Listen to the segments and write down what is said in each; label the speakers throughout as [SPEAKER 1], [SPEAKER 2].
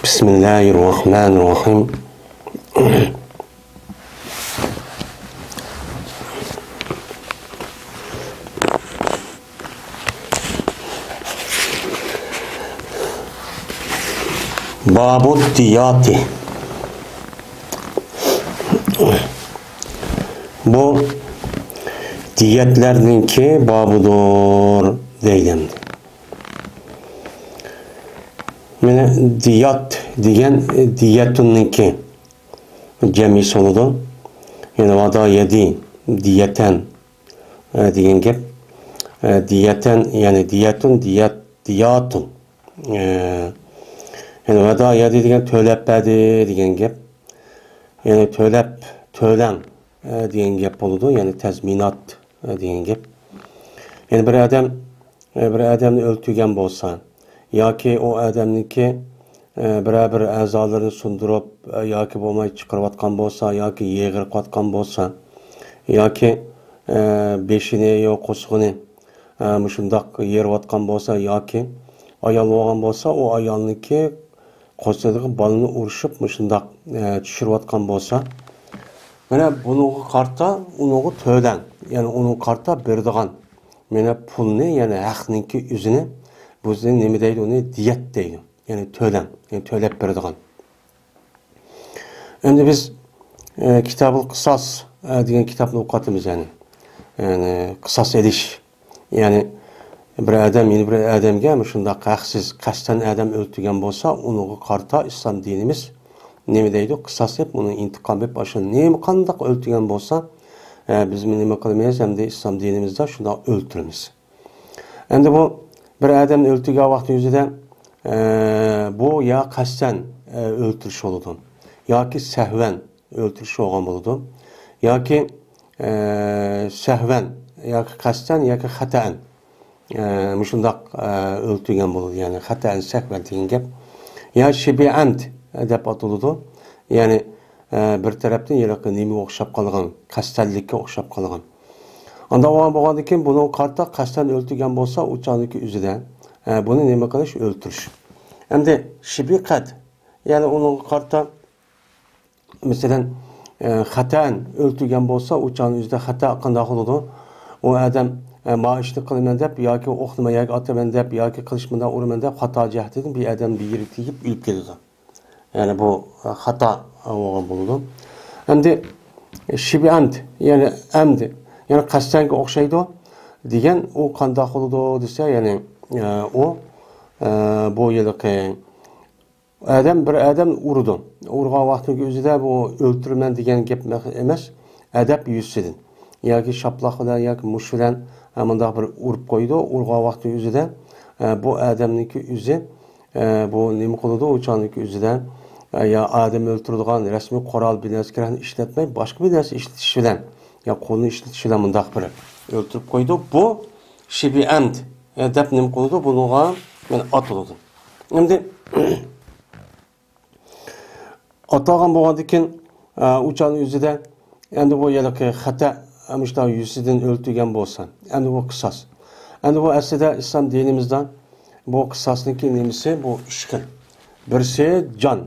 [SPEAKER 1] Bismillahirrahmanirrahim. Babud diyati. Bu diyetlerninki babudur deydim. Mene diyat degan diyetunninki cemisi oludu. Yani vada yedi diyeten degan gap. Diyeten yani diyetun diyatun. Yani vada yedi degan төлep bedi degan gap. Yani tölen degan gap oludu. Yani tazminat degan gap. Yani bir adamni o'ltirgan bo'lsa yoki u odamniki bir a'zolarini sundirib yoki bo'lmay chiqarayotgan bo'lsa yoki yig'irayotgan bo'lsa yoki beshini yo qo'shig'ini shundoq yerayotgan bo'lsa yoki ayol bo'lgan bo'lsa u ayolniki qo'shig'iga bolani urishib shundoq tushirayotgan bo'lsa mana buni qarta uni to'lan ya'ni uni qarta beradigan mana pulni ya'ni haqniki o'zini bu nima deydi uni diyet deydi. Yani tölen, yani tölep beradigan. Endi biz Kitabul Qisas degan kitobni o'qiyapmiz yani. Yani qisas edish. Yani bir adam yeni bir adamga shunday haqsiz qasddan adam o'ltirgan bo'lsa, uning qarta islom dinimiz nima deydi? Qisas deb uni intiqom deb o'sha nima qanday o'ltirgan bo'lsa, biz nima qilmaymiz hamda islom dinimizda shunday o'ltiramiz. Endi bu bir adamni o'ltirgan vaqt o'zida bu ya qasddan o'ltirish bo'ladi yoki sahvan o'ltirish bo'lgan bo'ladi yoki sahvan yoki qasddan yoki xatoan shundoq o'ltirgan bo'ladi ya'ni xatoan sahvan degan gap yo shibi amd deb ataladi ya'ni bir tarafdan yiroqqa nima o'xshab qolgan qasddanlikka o'xshab qolgan unda bo'lgandan keyin buni qarta qasddan o'ltirgan bo'lsa uçaniki o'zida buni nima qilish o'ltirish endi shibiqat ya'ni uning qarta masalan xatoan o'ltirgan bo'lsa uçanning o'zida xato qanday bo'ladi u odam maishni qilaman deb yoki o'qitma yoki otaman deb yoki qilishimdan uraman deb xato jihatdan bir odam bir yerga tegib o'lib ketadi ya'ni bu xato bo'lgan bo'ladi endi shibi amd ya'ni amd yani qasdanga o'xshaydi degan u qanday bo'ladi desa ya'ni u bu yilqi adam bir adam urdi urgan vaqtning o'zida bu o'ltiraman degan gap emas adab yuzidan yoki shaploq bilan yoki mush bilan bunday bir urib qo'ydi urgan vaqtning o'zida bu odamniki o'zi bu nima qiladi o'chaniki o'zida ya odam o'ltiradigan rasmiy qurol binasini ishlatmay boshqa bir narsa ishlatish bilan ya qo'lni ishlatish bilan bunday bir o'ltirib qo'ydi bu shibi amd deb nima qiladi bunga men atiladi endi atalgan bo'lgandan keyin uçanın o'zida endi bu yilqi xato amishdan yuzidan o'ltirgan bo'lsa endi bu qisas endi bu aslida islom dinimizda bu qisasniki nimasi bu uch xil birisi jon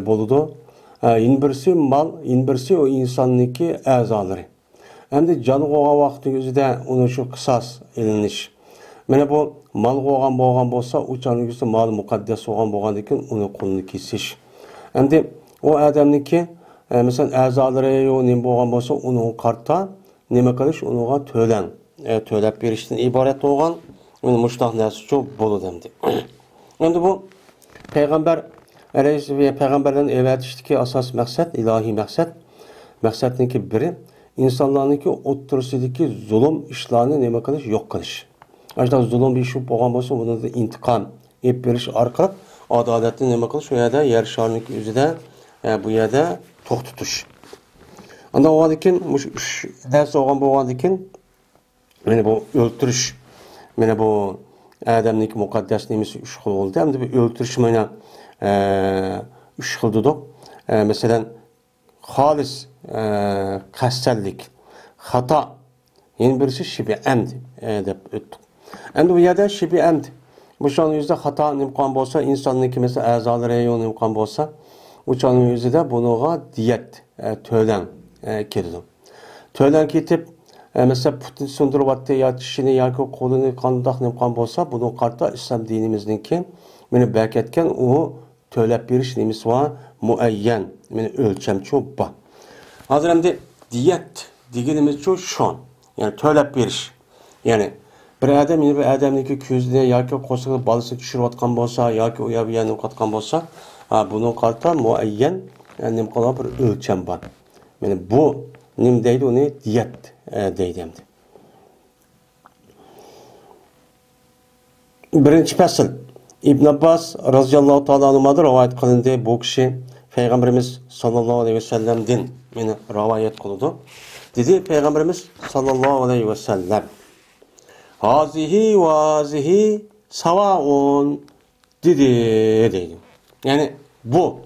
[SPEAKER 1] bo'ladi birisi mal birisi o insonniki a'zolari endi jon bo'lgan vaqtning o'zida uni shu qisas ilinish mana bu mal bo'lgan bo'lsa uçanning o'zida mal muqaddas bo'lgandan keyin uni qo'lni kesish endi o odamniki masalan a'zolari nima bo'lgan bo'lsa uni qarta nima qilish unga to'lab berishdan iborat bo'lgan uni mushtaq narsa shu bo'ladi endi bu payg'ambar payg'ambarlarni evatishdagi asos maqsad ilohiy maqsadniki biri insonlarniki o'ttirisidagi zulm ishlarni nima qilish yo'q qilish ana zulm ish bo'lgan bo'lsa buni intiqom ep berish orqali adolatni nima qilish u yerda yer sharniki o'zida bu yerda to'xtatish undan keyin dars olgan bo'lgandan keyin mana bu o'ltirish mana bu odamniki muqaddas nimasi uch xil bo'ldi endi bu o'ltirish mana uch xil dedik masalan xolis qasdlik xato yana birisi shibi amd deb o'tdik endi bu yerda shibi amd bu şanın yüzde hata nimkan bolsa, insanın ki mesela azaları yoğun nimkan bolsa, bu şanın yüzde bunuğa diyet tölen kirdi. Tölen ketip mesela Putin sundurup ya kişini ya kolunu kandak nimkan bolsa, bunun karta İslam dinimizdeki beni berketken o tölep biriş nimiz var muayyen, beni ölçemçi ba. Hazır hem de diyet digenimiz çok şon. Yani tölep biriş. Yani bir adam yine bir adamdaki küzüne yoki qo'shiqni balısını tushirayotgan bo'lsa yoki u yoqqa yo'qotgan bo'lsa, bunun karta muayyen nim qilib bir o'lcham bor. Mana bu nim deydi, uni diyet deydi endi. Birinchi fasl İbn Abbas roziyallohu taolo anhudan rivoyat qilindi. Bu kishi Peygamberimiz sallallohu alayhi vasallamdan meni rivoyat qildi. Dedi Peygamberimiz sallallohu alayhi vasallam: Hazihi ve hazihi savaun dedi. Yani bu.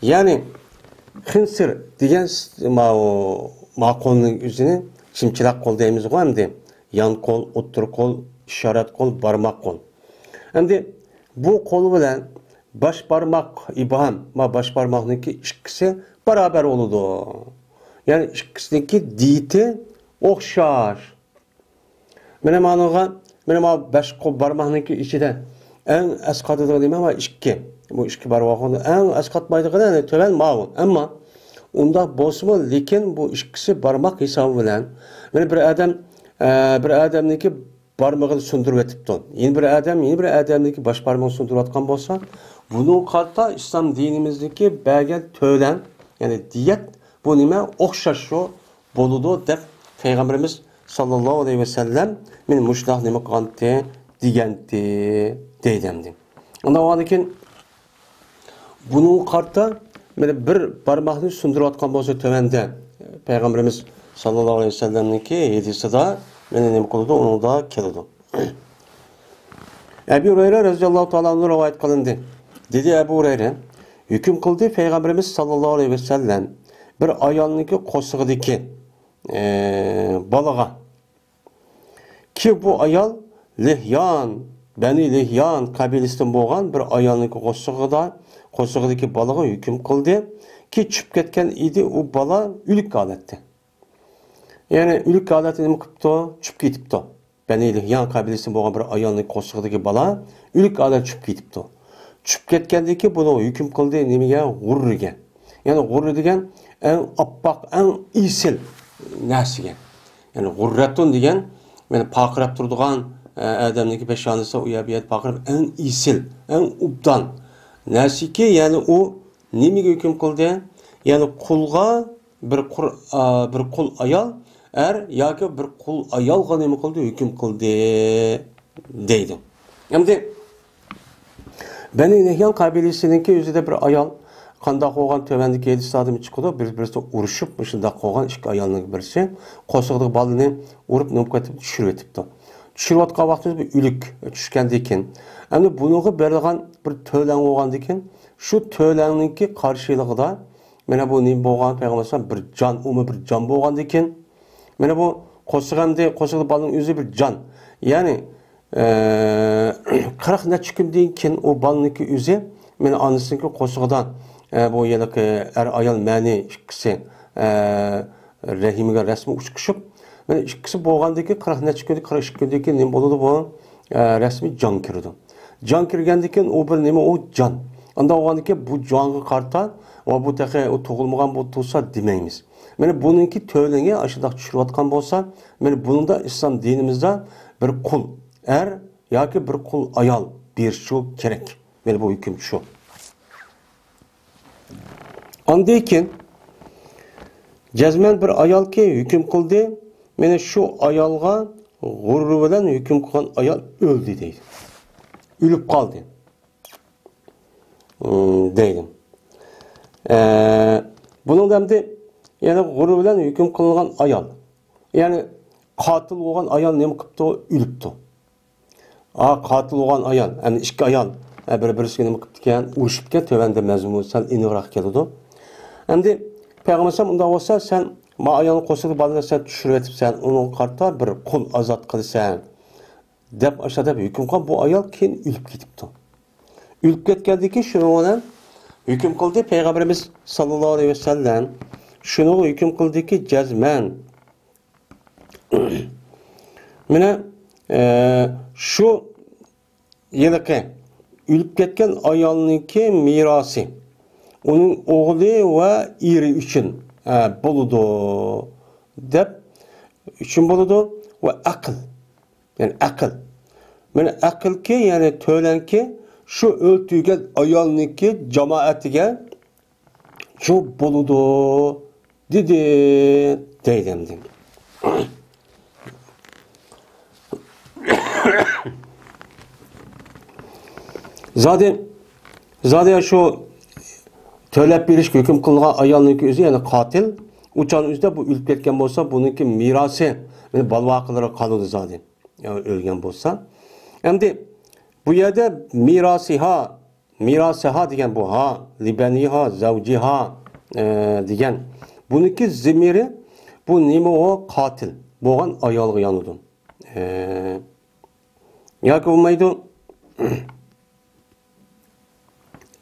[SPEAKER 1] Yani hınsır diyen ma kolunun yüzünü şimçilak kol deyimiz o hem de yan kol, otur kol, işaret kol, parmak kol. Hem de bu kol bilen baş parmak ibham, baş parmaknınki ikisi beraber oludu. Yani ikisindeki diyeti okşar. Benim beş kol parmağınki içinde en asqatıdır diyeyim ama iki. Bu iki parmağın en asqatmaydığı ne töven mağun. Ama onda bozma lekin bu ikisi parmak hesabı bilen. Yani bir adamniki parmağını sundurup etipti. Yeni bir adamniki baş parmağını sundurup atkan bolsa, bunun karta İslam dinimizdeki belgel tölen yani diyet bu nime okşaşı boludu dep Peygamberimiz sallallahu aleyhi ve sellem men muşlaq nima qildi degandi deydimdi. Onda oğankin bunun karta meni bir barmaqni sundurup atkan bolsa tövende Peygamberimiz sallallahu aleyhi ve sellem'ninki hedisida meni nima qildi, onu da keldi. Ebu Hureyre radhiyallahu ta'ala anhu rivayet qilindi. Dedi Ebu Hureyre, hüküm kıldı Peygamberimiz sallallahu aleyhi ve sellem bir ayolniki qo'shig'idagi balaga ki bu ayol Lihyan, Beni Lihyan kabilesinden bo'lgan bir ayolniki qo'shig'idagi balaga hüküm kıldı ki chip ketgan idi u bala ülik holatda. Yani ülik holatda nima qilibdi? Chip ketibdi. Beni Lihyan kabilesinden bo'lgan bir ayolniki qo'shig'idagi bala ülik holatda chip ketibdi. Chip ketgandiki buni hüküm kıldı nimaga? G'urriga. Yani g'urri degan en oppoq, en isil narsaga. Yani g'urratun degan meni paqirab turadigan adamniki peshonasi u yerga paqirab en isil, en ubdan narsiki, yani u nimaga hukm qildi? Yani qulga bir qul ayol yoki bir qul ayolga nima qildi? Hukm qildi deydi. Endi Beni Lihyan kabilesininki o'zida bir ayol qandaq olgan tövendeki 7 saatimi çıkıdı, birisi uruşup, şundaq olgan iki ayolning birisi qo'shig'idagi balını urib nimqatib tushirib etibdi. Tushirib atgan vaqtida bir ülik tushgandan keyin, endi bunga berilgan bir to'lan bo'lgandan keyin, shu to'lanninki qarshiligida mana bu nim bo'lgan payg'ambar bir jon, bir jon bo'lgandan keyin, mana bu qo'shig'idagi balning o'zi bir jon. Ya'ni 40 necha kundan keyin o balninki o'zi meni onasininki qo'shig'idan bu yılki ayol mani ikkisi rahimiga rasmi uçkuşup, yani ikkisi bo'lgandaki 40 necha kun, 42 kundan keyin nima bo'ladi bu rasmi jon kirdi. Jon kirgandan keyin u bir nima u jon. Unda o'g'andaki bu jonga qarta va bu taqa u tug'ilmagan bo'lsa demaymiz. Mana buningki to'langa ashundoq tushirayotgan bo'lsa, mana bunda islom dinimizda bir qul yoki bir qul ayol berishi kerak. Mana bu hukm shu. Andayken cezmen bir ayol ki hüküm kıldı, meni şu ayolga g'urri bilan hüküm kılgan ayol öldü deydi. Ölüp kaldı. Deydim. Bunun demdi, yani g'urri bilan hüküm kılgan ayol. Yani katil olan ayol nima qilibdi? Ölüpti. Katil olan ayol, yani iki ayol bir-birisiga nima qilibdi ekan? Urishibgan tövende mazmun sal iniqroq keldi. Endi Peygamber unda olsa sen ma ayolni qo'shig'i balini sen tushirib etibsan, uni qarta bir qul azod qilsan deb aşağıda hüküm qilgan bu ayol keyin o'lib ketibdi. O'lib ketgandan keyin shuni bilan hüküm qildi Peygamberimiz sallallohu alayhi vasallam. Shuni hüküm qildiki jazman mana shu yiliqi o'lib ketgan ayolniki merosi uning o'g'li va eri uchun bo'ladi deb uchun bo'ladi va aql yani aql mana aqlki ya'ni to'lanki shu o'ltirgan ayolniki jamoatiga shu bo'ladi dedi deydi. Zaten şu töləb beriş hüküm qılğan ayolniki özü yani qatil uçan üzdə bu ölüb ketgan bolsa bununki mirası yani balvaqılara qalıdı zaten. Yani ölgen bolsa. Endi bu yerdə mirasiha degan bu ha libaniha zavjiha degan bununki zimiri bu nima o qatil bo'lgan ayolga yanıdı. Yoki bo'lmaydi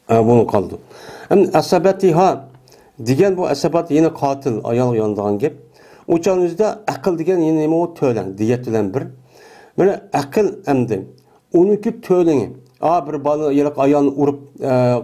[SPEAKER 1] bunu qaldı. Asabatiha degan bu asabat yine qatil ayol yandigan gap. Uçan üzdə aql degan yine nima o tölen diyet bilan bir. Mana aql endi uniki töleni bir balı yalaq ayağını urup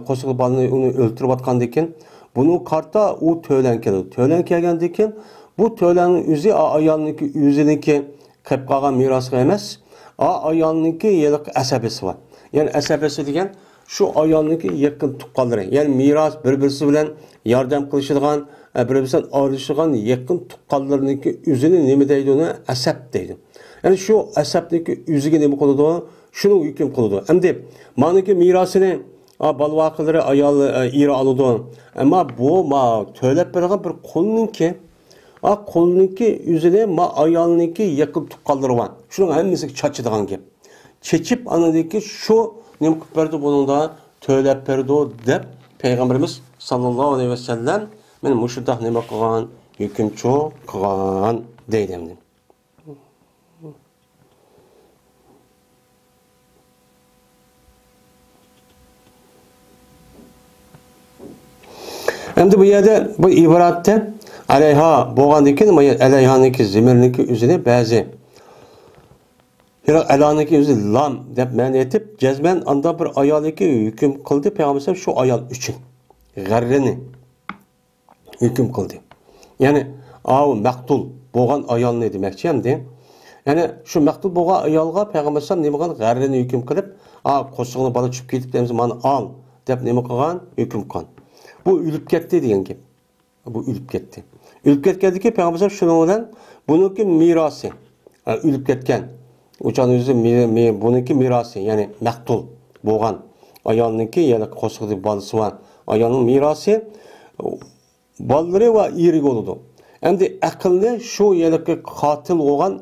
[SPEAKER 1] qo'shiqli balını onu öldürüp atqandan keyin bunu karta o tölen keldi. Tölen kelgandan keyin bu tölenin üzü ayolniki o'ziniki qilib qolgan mirosga emas, ayolniki yalaq asabasi var. Yani asabasi degan şu ayolniki yaqin tuqqanlari. Yani miros bir-birisi bilan yordam qilishadigan, bir-birisidan ayrılishadigan yaqin tuqqanlarniki o'zini nima deydi uni asab deydi. Yani şu asabniki o'ziga nima qiladi? Şunu hüküm qiladi. Endi maniki mirosini balvaqilari ayol eri oladi. Ammo bu to'lab bergan bir qulninki qulninki o'zini ayolniki yaqin tuqqanlari bor. Shuning hammasiga chachadigan gap. Chechib anadiki şu nima qilib berdi buningda to'lab berdi deb Peygamberimiz sallallohu alayhi vasallam men mushundaq nima qilgan hukmchi qilgan deydi. Endi bu yerda bu iboratda alayha bo'lgandan keyin alayhaniki zimirniki o'zini ba'zi alaniki o'zi lam deb ma'no etib jazman anda bir ayolniki hukm qildi Peygamber şu ayol uchun g'arrini hukm qildi. Ya'ni maqtul bo'lgan ayolni demoqchi endi. Ya'ni shu maqtul bo'lgan ayolga Peygamber nima qilgan g'arrini hukm qilib, qo'shiqni bola tushib ketib demiz, "Mani al" deb nima qilgan? Hukm qilgan. Bu ölüp ketdi degan gap. Bu ölüp ketdi. Ölüp ketgandiki Peygamber şunu bilan buniki mirosi. Ölüp ketgan. Uçan o'zi buniki mirosi, ya'ni maqtul bo'lgan ayolniki yana qo'shiqli bolasi va ayolning mirosi bolalari va eri bo'ladi. Endi aqlni shu yerga qotil bo'lgan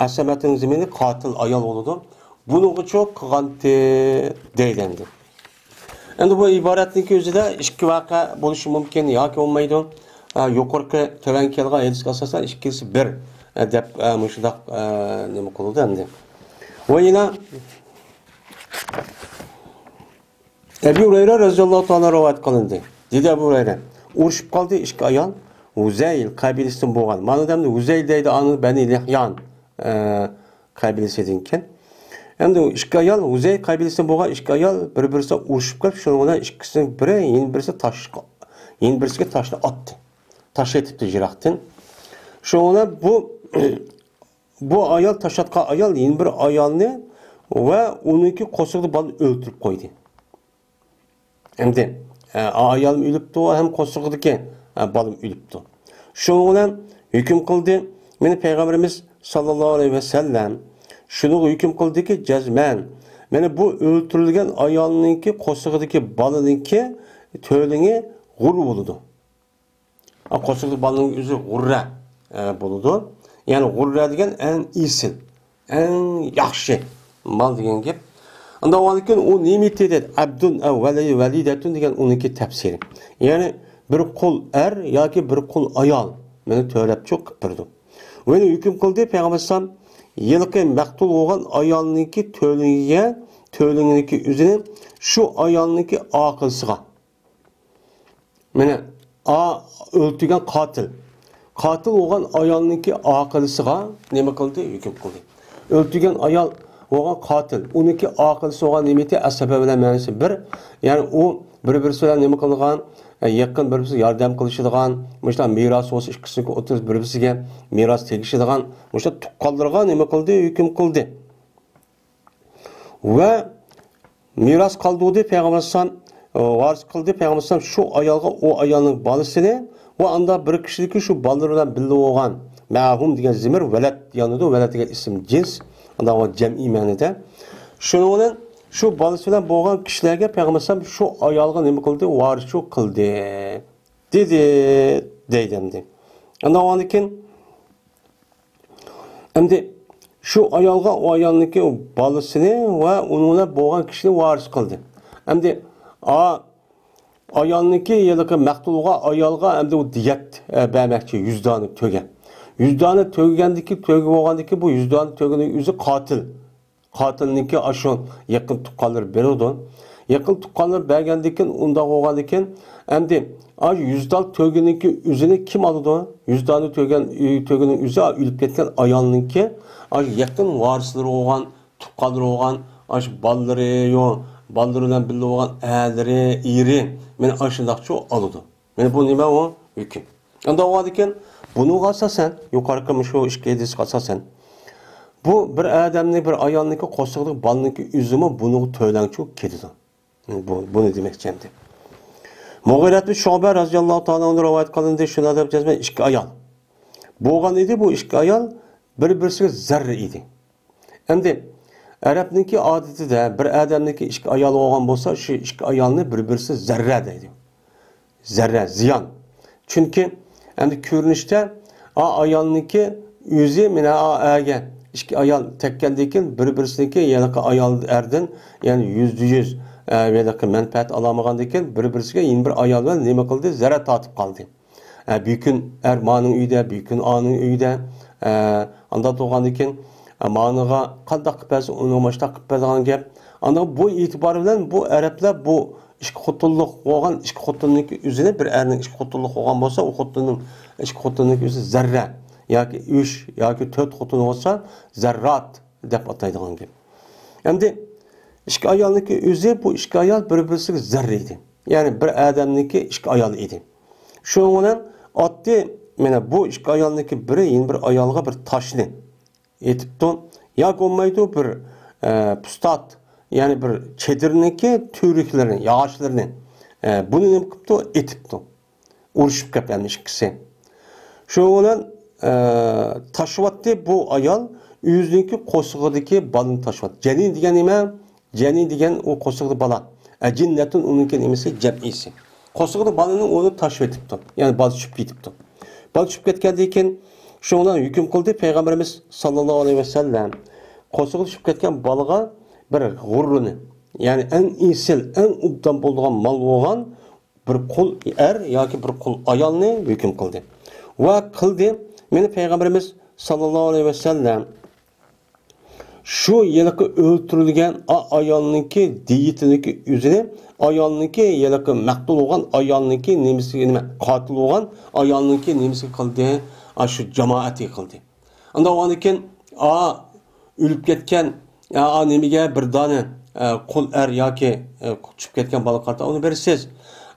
[SPEAKER 1] asabating zimini qotil ayol bo'ladi. Buning uchun qilganti deydi endi. Endi bu iboratniki o'zida ikki voqea bo'lishi mumkin yoki bo'lmaydi. Yuqorqi to'van kelgan hadisga asosan ikkisi bir deb mushundaq nima qildi endi. Va yana Ebu Hurayra radhiyallohu ta'ala rivoyat qilindi. Dedi Ebu Hurayra, urushib qoldi ikki ayol Uzayl qabilasidan bo'lgan. Mana demdi Uzayl deydi ani Bani Lihyan qabilasidan keyin. Endi ikki ayol Uzayl qabilasidan bo'lgan ikki ayol bir-birisiga urushib qolib, shunga bilan ikkisining biri yana birisi birisiga tashni otdi. Tash etibdi jiroqdan. Shunga bu ayol tashatgan ayol yana bir ayolni va uniki qo'shiqli bolani o'ldirib qo'ydi. Endi ayol o'libdi ham qo'shiqdiki bolam o'libdi. Shunga bilan hukm qildi. Meni Peygamberimiz sallallohu alayhi vasallam shuni hukm qildiki jazman. Mana bu o'ldirilgan ayolningki qo'shig'idagi bolaninki to'lini g'urr bo'ladi. Qo'shig'idagi bolaning o'zi g'urra bo'ladi. Ya'ni g'urra degan eng isil, eng yaxshi mal degan gap. Unda olingan o nimeti dedi abdun validatun degan uniki tafsiri. Ya'ni bir qul er yoki bir qul ayol meni to'lab cho'qib turdi. Uni hukm qildi Peygamber sallam yılki maqtul bo'lgan ayolniki to'lingniki o'zini shu ayolniki oqilsiga. Mana o'ltirgan qotil bo'lgan ayolniki oqilsiga nima qildi? Hukm qildi. O'ltirgan ayol bo'lgan qotil, uniki oqilsi bo'lgan nimati asabi bilan ma'nosi bir, ya'ni u bir-birisi bilan nima qilgan? Yaqin bir-birisiga yordam qilishadigan, mana meros bo'lsa ikkisiga o'tirish bir-birisiga meros tegishadigan, mana tuqqanlarga nima qildi? Hukm qildi. Va meros qoldi payg'ambar sollallohu varis qildi payg'ambar sollallohu shu ayolga o ayolning bolasini va anda bir kishiniki shu bolalar bilan birga bo'lgan mahum degan zimir valad yanida valad degan ism jins anda o jam'i ma'noda shuning bilan shu bolasi bilan bo'lgan kishilarga payg'ambar sollallohu shu ayolga nima qildi? Varislik qildi dedi deydi. Anda ondan keyin endi shu ayolga o ayolniki bolasini va uning bilan bo'lgan kishini varis qildi. Endi ayolniki yiliqi maqtulga ayolga endi u diyat bermoqchi 100 dona to'ga. 100 dona to'gandiki to'gib bo'lgandiki bu 100 dona to'gining o'zi qotil. Qotilniki ashu yaqin tuqqanlar beradi. Yaqin tuqqanlar bergandikin unda bo'lgandikin endi 100 dona to'giniki o'zini kim oladi? 100 dona to'gining o'zi o'lib ketgan ayolniki yaqin varislari bo'lgan, tuqqanlar bo'lgan, ash bolalari yo'q. Balları bilan birga bo'lgan a'lari, eri, meni ashundaqcha oladi. Meni bu nima u? Hukm. Unda o'g'adikan, buni asosan, yuqorqi shu ishga edishga asosan bu bir odamning bir ayolniki qo'shig'lik balniki uzumi buni to'lanchi ketadi. Buni demakchimdi. Mughirah ibn Shu'ba radhiyallohu ta'ala uni rivoyat qilindi, shuna deb jazma ikki ayol. Bo'lgan edi bu ikki ayol bir-birisiga zarra edi. Endi Arabniki odatida bir odamniki ikki ayol bo'lgan bo'lsa, shu ikki ayolni bir-birisi zarra deydi. Zarra, ziyon. Chunki endi ko'rinishda ayolniki o'zi mana aga ikki ayol tekkandikin bir-birisiniki yaniqi ayol erdan, ya'ni 100% yaniqi manfaat olamagandikin bir-birisiga yana bir ayol bilan nima qildi? Zarra tortib qoldi. Bir kun ermoning uyida, bir kun oning uyida, anda to'g'andikin ma'noga qanday qilsa uni mashta qilib bergan gap. Ana bu e'tibor bilan bu arablar bu ikki xotinlik bo'lgan ikki xotinlik o'zini bir erning ikki xotinlik bo'lgan bo'lsa, u xotinning ikki xotinlik o'zi zarra yoki 3 yoki 4 xotin bo'lsa, zarrat deb ataydigan gap. Endi ikki ayolniki o'zi bu ikki ayol bir-birisiga zarra edi. Ya'ni bir odamniki ikki ayol edi. Shuning bilan oddiy mana bu ikki ayolniki biri yana bir ayolga bir toshni etipti. Ya olmaydi bir pustat, yani bir çedirniki türüklerini, yağışlarını bunu ne yapıptı? Etipti. Uruşup kaplanmış ikisi. Şu olan taşıvattı bu ayal yüzündeki kosuğudaki balını taşıvattı. Cenin diyen nime? Cenin diyen o kosuğudu bala. Cinnetin onunki nemesi ceb'isi. Kosuğudu balını onu taşıvatipti. Yani bal çıkıp gitipti. Bal çıkıp getkendiyken şundan hüküm kıldı Peygamberimiz sallallahu aleyhi ve sellem qo'shiq tushib ketgan bolaga bir g'urruni, ya'ni eng esil, eng obdan bo'lgan mol bo'lgan bir qul er yoki bir qul ayolni hukm qildi. Va qildi, meni Peygamberimiz sallallahu aleyhi ve sellem shu yiliqi o'ltirilgan ayolniki diyetiniki o'zini ayolniki yiliqi maqtul bo'lgan ayolniki nemisiga nima qotil bo'lgan ayolniki nemisiga qildi? Shu jamoati qildi. Unda o'g'anikin o'lib ketgan nemiga bir dona qul er yoki tushib ketgan bola qarta uni bersiz.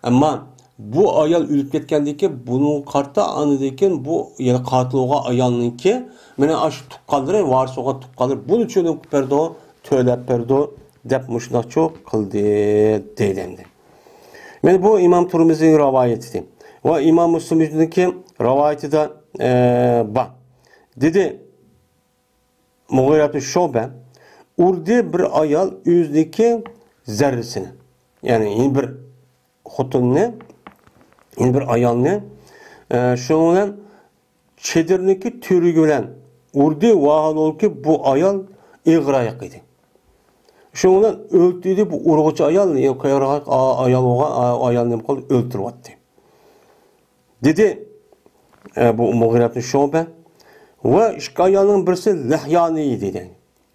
[SPEAKER 1] Ammo bu ayol o'lib ketgandiki buning qarta anidikin bu yana qotil bo'lgan ayolniki mana shu tuqqanlari varis bo'lgan tuqqanlar buni uchun berdi, to'lab berdi deb mushunaqcha qildi deydi. Mana bu Imom Turmizining rivoyati va Imom Muslimniki rivoyatida bak dedi Mughirah ibn Shu'ba urdi bir ayol o'zniki zarrisini, ya'ni yeni bir xotinni, yeni bir ayolni shu bilan chedirniki to'riga bilan urdi va halolki bu ayol ig'roq edi. Shu bilan o'ldirdi bu urg'uchi ayol, yo'q ayol bo'lgan ayolni qilib o'ldiryapti. Dedi bu Mughirah ibn Shu'ba Ve iki ayağının birisi Lihyani dedi.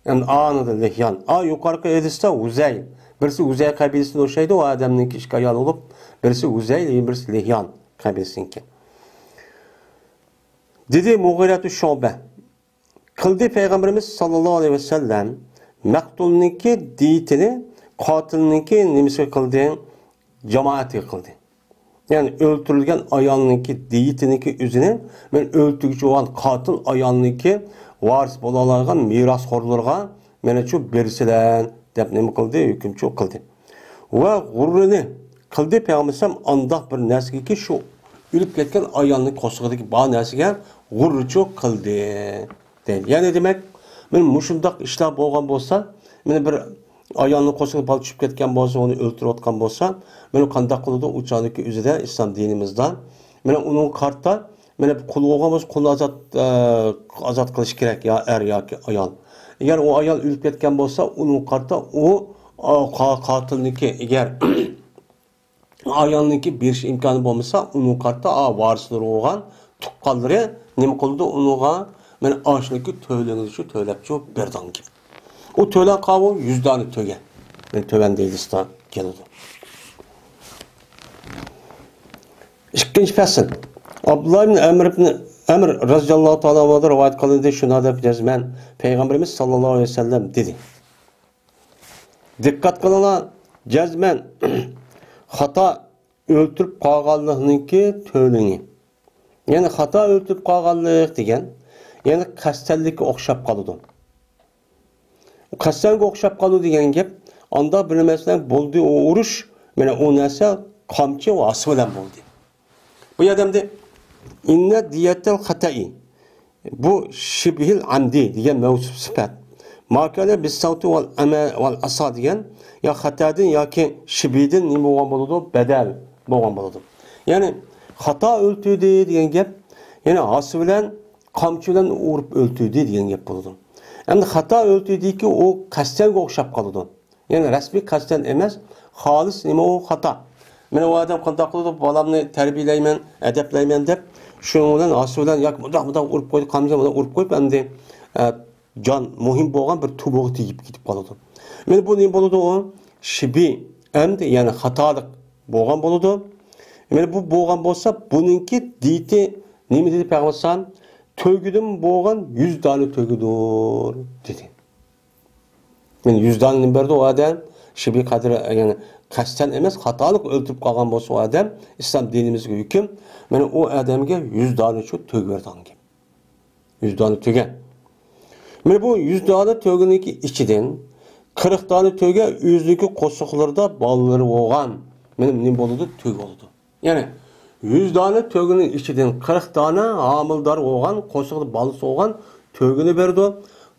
[SPEAKER 1] Yani A'nıdır Lihyan. A yukarı edilse Uzeyl. Birisi Uzeyl kabilesinde o şeydi. O adamınki iki ayağı olup birisi Uzeyl, birisi Lihyan kabilesinki. Dedi Muğiret-ü Şube. Kıldı Peygamberimiz sallallahu aleyhi ve sellem mektulninki diyetini katilninki nimisi kıldı cemaati kıldı. Yani öldürülgen ayağınınki diyetininki üzerine ben öldürücü olan katil ayağınınki varis bolalarga miras horlarga mene şu berisilen dep nemi kıldı hükümçü kıldı. Ve gurruni kıldı Peygamberimiz andak bir nesge ki şu ölüp ketken ayağının koşuğudaki bağ nesge gurruçu kıldı değil. Yani demek ben muşundak işler boğan bolsa ben bir ayağının koşuğu bal düşüp ketken bolsa onu öldürüp atkan bolsa ben kandak kılıdı uçağındaki üzere İslam dinimizden ben onun kartta ben kulu olmaz kulu azat kılış gerek ya er ya ki ayal. Eğer o ayal ölüp ketken bolsa onun kartta o katilniki eğer ayalniki bir şey imkanı bulmasa onun kartta varisleri olan tuqqanları nima qildi unuğa men aşniki töyleniz şu töylep şu berdan gibi. O tölen qavu 100 tane töge. Men töven deyilista geldi. İkinci fasl. Abdullah ibn Amr radhiyallahu ta'ala anhu rivayet kılındı şuna da cezmen Peygamberimiz sallallahu aleyhi ve sellem dedi. Dikkat kılana cezmen hata öldürüp qalğanlığınki töyleni. Yani hata öldürüp qalğanlıq degen, yani kastellikке oxşap qalıdı. Kastellikке oxşap qalıdı degen gep, anda bir meselen boldu o uruş, mene o narsa qamçı o ası bilen boldu. Bu adamda inne diyetel hata'i. Bu şibhil amdi degen mevsuf sıfat. Makale bis savti vel vel asa degen ya hatadın ya ki şibidin nima bolgan boludu? Bedel bolgan boludu. Yani hata öldürdü diyen gep, yani ası bilen qamçı bilen urup öldürdü diyen gep boludu. Endi hata öldürdü ki o kasten oxşap qalıdı. Yani resmi kasten emas, halis nima o hata. Men o adam qanday qildi balamni tarbiylayman, adablayman deb şunun bilan ası bilan yak mudaq urup qo'ydi, qamçı bilan urup qo'yib endi can muhim bo'lgan bir tubuğu tegib ketib qoladi. Men bu nima bo'ladi o? Shibi endi yani hatalık bo'lgan bo'ladi. Men bu bo'lgan bo'lsa, buningki diyeti nima dedi Peygamber? Tögüdüm bo'lgan 100 tane tögüdür dedi. Men 100 tane berdi o adam shibi qadri yani kasten emas hatalık öldürüp qalgan bo'lsa o adam İslam dinimizga hüküm. Men o adamga 100 tane şu tög berdi. 100 tane tögen. Men bu 100 tane tögününki içinden 40 tane töge yüzdeki qosuqlarda balları olgan. Benim ne boludu? Tög oldu. Yani 100 tane tögünün içinden 40 tane hamildar olgan, qosuqda balısı olgan tögünü berdi.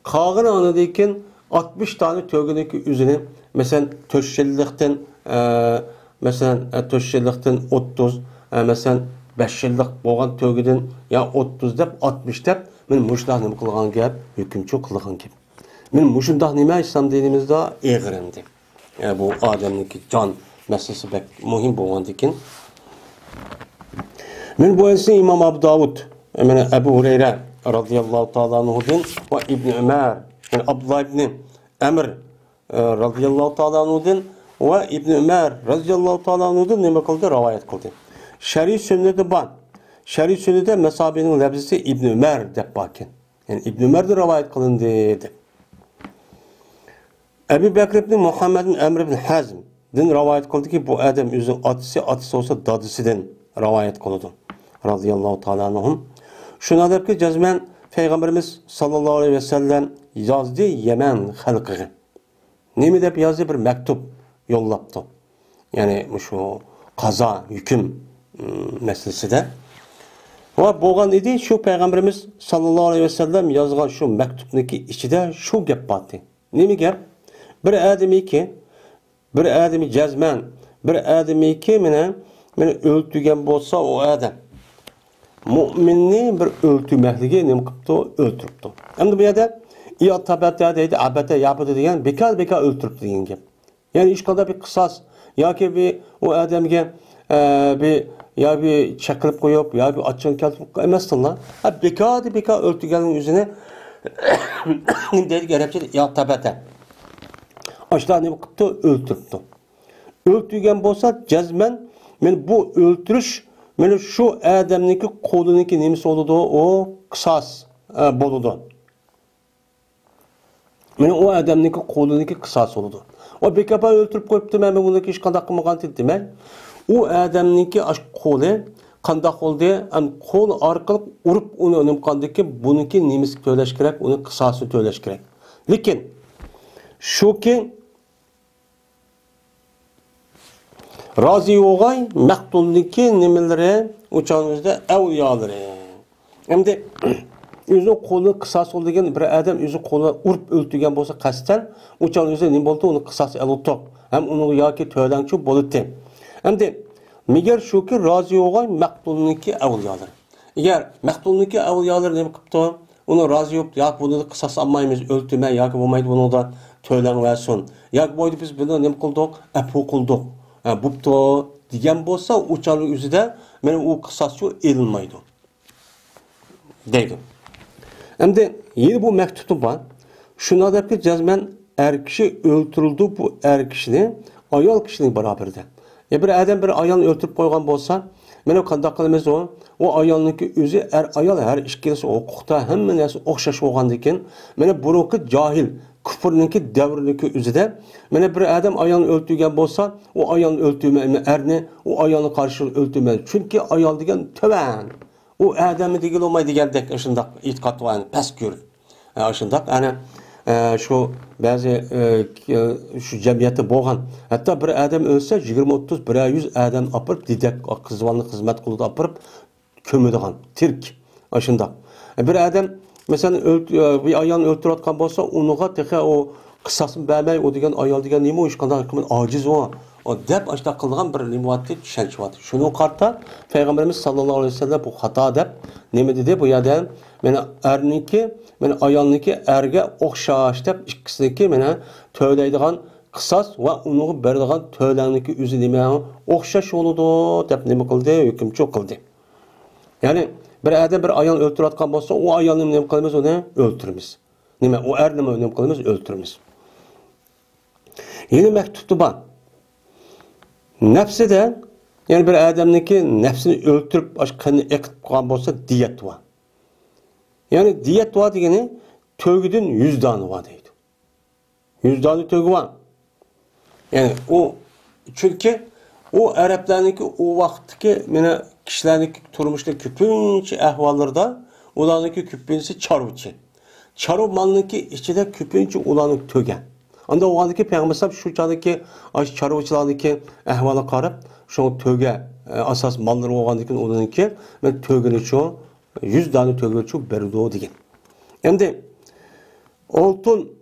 [SPEAKER 1] Qağın anıdayken 60 tane tögününki üzerine mesela töşşellikten mesela töşşellikten 30 mesela 5 yıllık bolgan tögüden ya 30 dep 60 dep men muşdaq nima qilgan gap hükümçü qilgan gap. Men muşundaq nima İslam dinimizde eğirendi. Yani bu adamniki can meselesi bek muhim bolgandikin. Men bu esi İmam Abu Davud, yani Ebu Hureyre radıyallahu ta'ala anhu'dan ve İbn Ömer, yani Abdullah ibn Amr radıyallahu ta'ala anhu'dan ve İbn Ömer radıyallahu ta'ala anhu'dan nima qildi? Rivayet qildi. Şer'i sünneti ban. Şer'i sünnete mesabenin lafzisi İbn Ömer dep bakin. Yani İbn Ömer de rivayet kılındı dedi. Ebu Bekir ibn Muhammed'in Emr ibn Hazm din rivayet kıldı ki bu adam üzün atısı olsa dadısıdan rivayet kıldı. Radıyallahu ta'ala anhum. Şuna der ki cezmen Peygamberimiz sallallahu aleyhi ve sellem yazdı Yemen halkı. Nemi dep yazdı bir mektup yollaptı. Yani şu kaza, hüküm meselesi de. Ve boğan idi şu Peygamberimiz sallallahu aleyhi ve sellem yazgan şu mektupniki içinde şu gep battı. Nemi gep? Bir ademi cezmen, bir ademi ki mene öldürgen bolsa o adam. Müminni bir öldürmekligi nemi qıptı, öldürüptü. Hem de bu adam ya tabiatta deydi, abete yapıdı degan bekar öldürüptü degan gep. Yani iş kadar bir kısas ya ki bir o adamga bir çakılıp koyup ya bir açın keltip emesdinlar. Ha beka öldürgenin yüzüne dedi gerepçe ya tabete. Aşılar ne bakıptı? Öldürüptü. Öldürgen bolsa cezmen men bu öldürüş men şu adamniki koluniki nemisi oludu o kısas boludu. Men o adamniki koluniki kısas oludu. O bekapa öldürüp koyuptu men bundaki iş kandak kılmagan dedim. O adamniki aş kolu kandak oldu am kol arkalık urup onu önüm kandaki bununki nemisi töleş gerek, onu kısası töleş gerek. Lekin şu ki Razi oğay mektulniki nimeleri uçağımızda evliyaları. Hem de yüzü kolu kısas oldu degen bir adam yüzü kolu urup öldürgen bolsa kasten uçağımızda ne boldu onu kısas elutuk. Hem onu yaki tölençu bolutu. Hem de miger şu ki Razi oğay mektulniki evliyaları. Eğer mektulniki evliyaları ne yapıptı? Onu razı yok. Ya bunu kısas almayımız öldürme ya ki olmaydı bunu da tölen versin. Ya boydu biz bunu ne kıldık? Epu kıldık. Bupto diyen bolsa uçarlık yüzüde benim o kısasçı edilmeydi. Deydim. Hem de yeni bu mektubu var. Şuna da ki cezmen er kişi öldürüldü bu er kişinin ayal kişinin beraberinde. Ya bir adam bir ayalını öldürüp koygan bolsa men o kandak kılımız o ayalınki özü ayal her işkilisi hukukta hemen nesi okşaş olgandikin men burunki cahil küfürniki devrindeki özüde men bir adam ayalını öldürgen bolsa o ayalını öldürme erni o ayalını karşı öldürmez. Çünkü ayal degen töven. O adamı digil olmaydı degandek aşındak itikat var pes görür. Aşındak yani şu bazı şu cemiyette boğan hatta bir adam ölse 20-30 100 adam apırıp didek kızvanlı hizmet kılıda apırıp kömüdüğün Türk aşında bir adam mesela bir ayağını öldürüatkan bolsa onuğa tehe o kısasını vermey o degen ayal degen neymi o işkanda aciz o dep aşta kılgan bir limuatı düşenç var. Şunu karta Peygamberimiz sallallahu aleyhi ve sellem bu hata dep nemi dedi bu yadan meni erninki meni ayalniki erge okşaş dep ikisindeki meni töyleydiğen kısas ve onu berdiğen töylenniki özü nemi okşaş oludu dep nemi kıldı hüküm çok kıldı. Yani bir adam bir ayal öldürüatkan bolsa o ayalını nemi kılımız onu öldürürüz. Nime o ernimi nemi kılımız öldürürüz. Yeni mektuptu var. Nefsi de yani bir adamniki nefsini öldürüp başkanı ekip koyan bolsa diyet var. Yani diyet var degeni tövgüdün 100 tane var deydi. 100 tane tövgü var. Yani o çünkü o Araplarniki o vaxtki mene kişilerniki turmuşda küpünçü ahvallarda ulaniki küpünçü çarvıçı. Çarv malniki içinde küpünçü ulanık tögen. Anda o andaki Peygamber şu çağdaki çarvıçılardaki ahvala qarab şu töge asas malları olgandaki onunki men tögeni ço 100 tane tögeni ço berdo degen. Endi oltun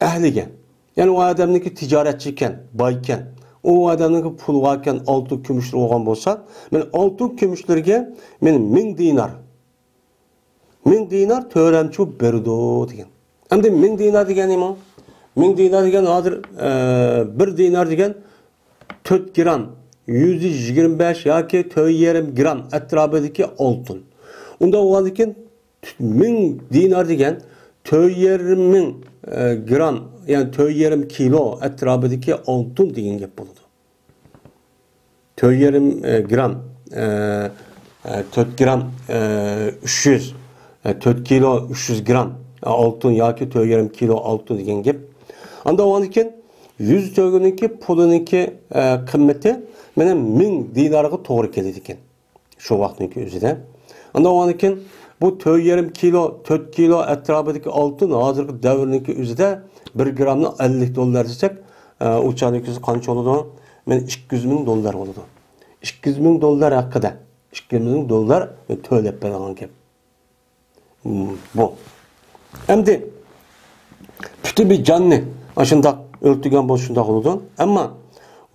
[SPEAKER 1] ehlige yani o adamniki ticaretçiyken, bayken, o adamniki pul varken altın kümüşler olgan bolsa, men altın kümüşlerge men 1000 dinar. 1000 dinar töremço berdo degen. Endi 1000 dinar degen nima? 1000 dinar degen hazır 1 dinar degen 4 gram 125 yoki 4,5 gram etrafidagi oltin. Unda o'g'andikin 1000 dinar degan 4,5 gram yani 4,5 kilo etrafidagi oltin degan gap bo'ladi. 4,5 gram 4 gram 300 4 kilo 300 gram oltin yoki 4,5 kilo oltin degan gap. Anda o'g'andikin 100 tögününki pulununki kımmeti benim 1000 dinarga to'g'ri keladi ekan. Şu vaqtniki o'zida. Anda o'g'andikin bu 4,5 kilo 4 kilo etrafidagi oltin hozirgi davrniki o'zida 1 gramni 50 dollar desek, o'chadagi qancha bo'ladi? Men 200 ming dollar bo'ladi. 200 ming dollar haqida 200 ming dollar to'lab bergan gap. Bu. Endi bütün bir canlı aşında öldürgen boşunda oldu. Ama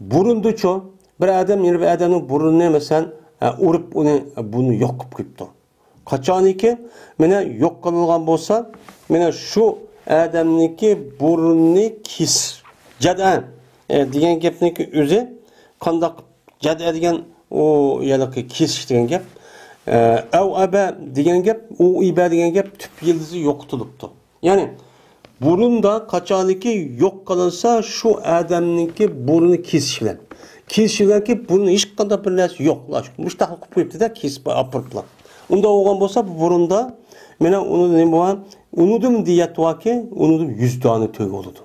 [SPEAKER 1] burunduço bir adam yeni bir adamın burnunu mesela urup bunu yok kıptı. Kaçan ki mene yok kılıngan bolsa mene şu adamniki burnunu kis. Cadan diyen gepniki özü kandak cada diyen o yani kesiş degan gap. Ev aba degan gap, o iba degan gap tüp yıldızı yo'qotulibdi. Yani burunda qachoniki yo'q qilinsa shu odamniki burnini kesish bilan. Kesish bilanki burni hech qanday bir narsa yo'q. Mushtaq qilib qo'yibdi-da, kesib apiribdilar. Unda bo'lgan bo'lsa bu burunda mana uni nima bo'lgan? Unudim deyatwaki, unudim 100 dona to'g bo'ladi.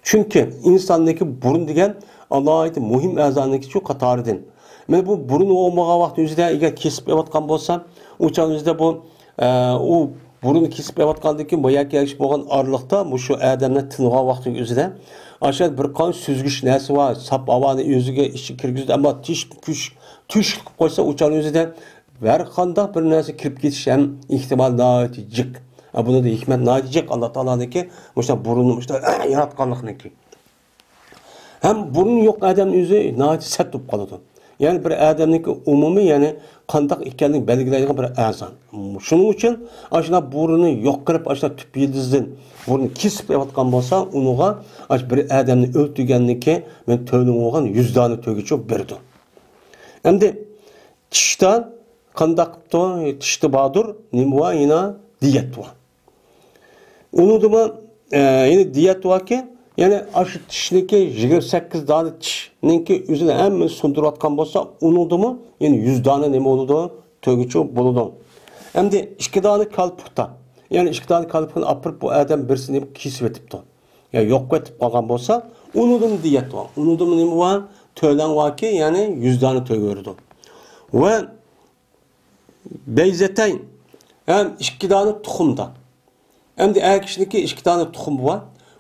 [SPEAKER 1] Chunki insondagi burun degan alohida muhim a'zoniki shu qatoridan. Mana bu burun olmagan vaqt o'zida agar kesib qo'yayotgan bo'lsa, o'shan o'zida bu u burun kesib qo'yayotgandan keyin bu yakkash bo'lgan orliqda shu odamning tingan vaqti o'zida aşağı bir qon süzgüç narsa var, sap havani o'ziga ichi kirgizdi, ammo tush qilib qo'ysa o'shan o'zida har qanday bir narsa kirib ketish ham ehtimol notijiq. Buni da hikmat notijiq Alloh taolaniki o'sha burunni o'sha yaratganlikniki. Ham burun yo'q odam o'zi notisat bo'lib qoladi. Yani bir adamniki umumiy, yani qandaq ekanligini belgilaydigan bir a'zon. Shuning uchun ashuna burni yo'q qilib, ashuna tüp yıldızdan burni kesib qo'yayotgan bo'lsa, unuga bir odamni o'ltirganniki men to'nim olgan 100 dona to'gichi berdi. Endi tishda qandaq tishda bordir, nima va yana diyet var. Unudima yine diyet varki, yani aşı tishniki 28 dona tishninki o'zini hamma sundirayotgan bo'lsa, unudimi yani 100 dona nima bo'ladi? To'gichi bo'ladi. Endi 2 dona kalpuqda, yani 2 dona kalpuqni apirib bu odam birsini kesib etibdi. Ya yo'q etib qolgan bo'lsa, unudim diyet var. Unudim nima var? To'lan varki, yani 100 dona to'girdi. Ve beyzetayn hem 2 dona tuxumda. Hem de er kişiniki 2 dona tuxum var.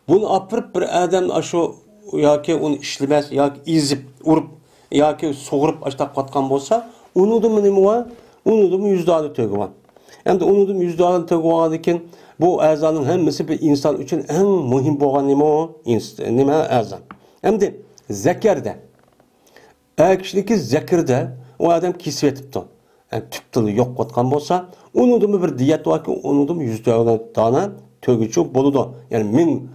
[SPEAKER 1] Bunu apırıp bir adam aşu yoki onu işlemez, yoki izip, urup, yoki soğurup açtaq qatqan bolsa, unudum nima var? Unudum 100 dona to'gi var. Hem de unudum 100 dona to'gi var ekan, bu a'zonning hammasi bir inson uchun eng muhim bo'lgan nima o? Nima a'zon. Hem de zakarda. Er kişiniki zakarda o adam kesib etibdi. Yani tüp tili yo'q qotgan bo'lsa, unudum bir diyet var ki unudum 100 dona to'gichi bo'ladi. Yani 1000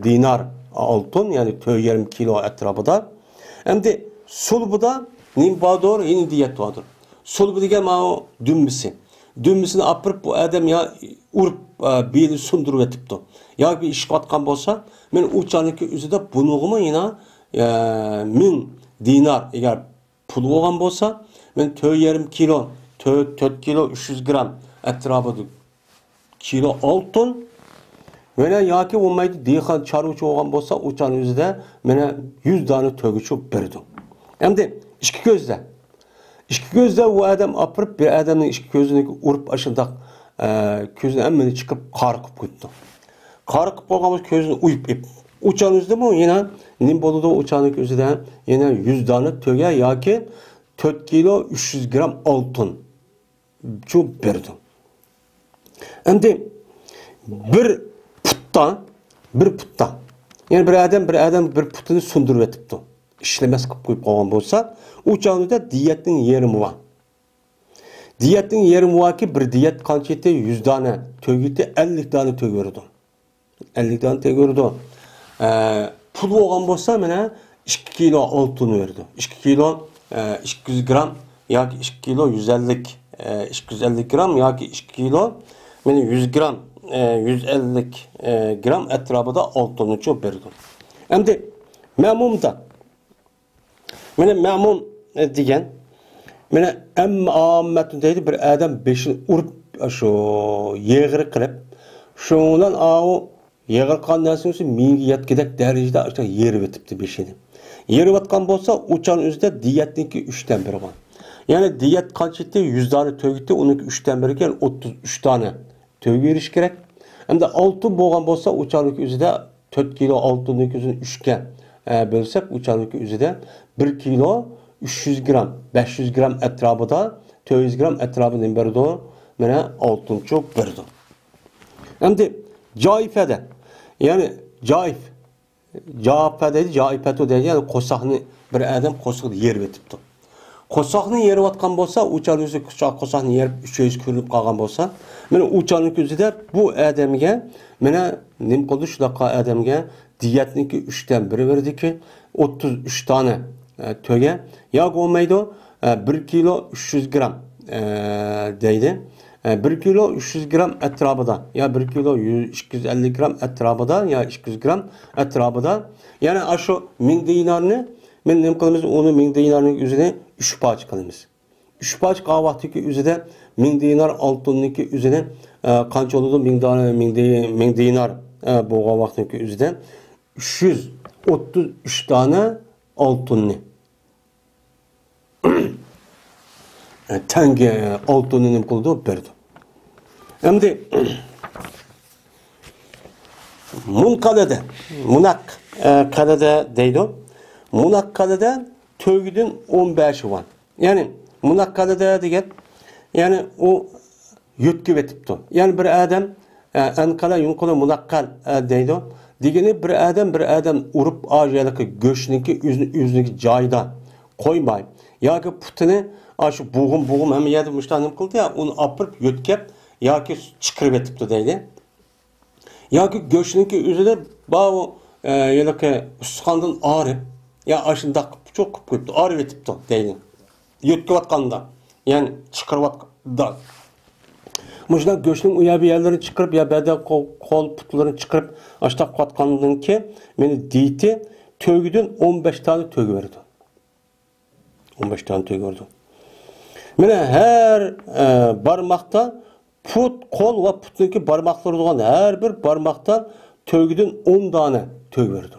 [SPEAKER 1] dinar altın, yani 2,5 kilo etrafında. Hem de sulbuda nimbadur yeni diyet vardır. Sulbu degan o dümbisi. Dümbisini apırıp bu adam ya urup beli sundurup etipti. Ya bir iş qatqan bolsa, men uçaniki üzüde bunuğumu yine 1000 dinar eğer pul olgan bolsa, men 2,5 kilo, 4 kilo 300 gram etrafında kilo altın. Mene yoki olmaydi dehqon chorvachi bo'lgan bo'lsa, o'chan o'zida mena 100 dona to'gichi berdi. Endi ikki ko'zda u odam apirib bir odamning ikki ko'zini urib ashundaq ko'zini hammani chiqib qariqib ketdi. Qariqib bo'lgan ko'zini uyib ep. O'chan o'zida bu yana nim bo'ladi o'channing o'zida yana 100 dona to'ga yoki 4 kilo 300 gram oltin chu berdi. Endi bir putta. Yani bir adam bir putunu sundurup etipti. İşlemez qilib qo'yib qolgan bo'lsa, u chog'da diyetning yerimi var. Diyetning yerimi varki bir diyet qanchaydi 100 dona, to'giti 50 dona to'girdi. 50 dona to'girdi. Pul bo'lgan bo'lsa, mana 2 kilo oltin verdi. 2 kilo 200 gram yoki 2 kilo 250 gram yoki 2 kilo mana 100 gram 150 gram etrafında altını çok berdi. Hem de memumda. Mene memum diyen, mene ammetindeydi bir adam beşini urup şu yığırı kılıp, şundan o yığır kandansın mingi yetkidek derecede aşağı yeri vetipti beşini. Yeri vatkan bolsa uçan üzde diyetninki 3'ten biri var. Yani diyet kaçıttı 100 tane tögitti, onunki 3'ten biri gel 33 tane. To'g berish kerak. Hamda oltin bo'lgan bo'lsa, o'chanlik o'zida 4 kilo oltinning o'zini 3 ga bo'lsak, o'chanlik o'zida 1 kilo 300 gram, 500 gram etrafida, 400 gram etrafida berdi. Mana oltinchi berdi. Hamda joifada, ya'ni joifato deydi, ya'ni qo'saqni bir odam qo'saqni yer etibdi. Qo'saqni yerayotgan bo'lsa, o'chanlik o'zi qo'saqni yerib 300 ko'rinib qolgan bo'lsa, mana o'chanlik o'zida bu odamga mana nim qildi shunaqa odamga diyetniki 3dan 1 berdiki, 33 dona töge. Ya olmaydı 1 kilo 300 gram deydi. 1 kilo 300 gram etrafında ya 1 kilo 250 gram etrafında ya 200 gram etrafında yani aşu 1000 dinarını men ne kılımız onu 1000 dinarının üzerine 3 parça kılımız. 3 parça kahvaltıki üzerine 1000 dinar altınlıki üzerine kança oldu 1000 dinar bu kahvaltıki üzerine 333 tane altınlı. Tenge altınını kıldı berdi. Şimdi Munkadede, Munakkadede deydi. Munakkadede tövgüdün 15'i var. Yani Munakkadede degan yani o yutki vetipti. Yani bir adam ankala yunkala munakkal deydi. Degeni bir adam urup ağacalıkı göçniki yüzniki joyida koymay. Yoki putini aşı buğum hem yedi müştanim kıldı ya onu apırıp yutkep yoki çıkırıp etipti deydi. Yoki göçniki yüzüde bağ yalaki uskandan ağrıp ya aşında çok köptü ağrıp etipti deydi. Yutkep atqanda yani çıkırıp atqanda. Muşlar göçnün uya bir yerlerini çıkırıp ya bede kol putlarını çıkırıp aşta atqandan ki meni deyti tövgüdün 15 tane tövgü verdi. 15 tane tövgü verdi. Mene her barmakta put, kol ve putundaki barmakları olan her bir barmakta tövgüdün 10 tane tövgü verdi.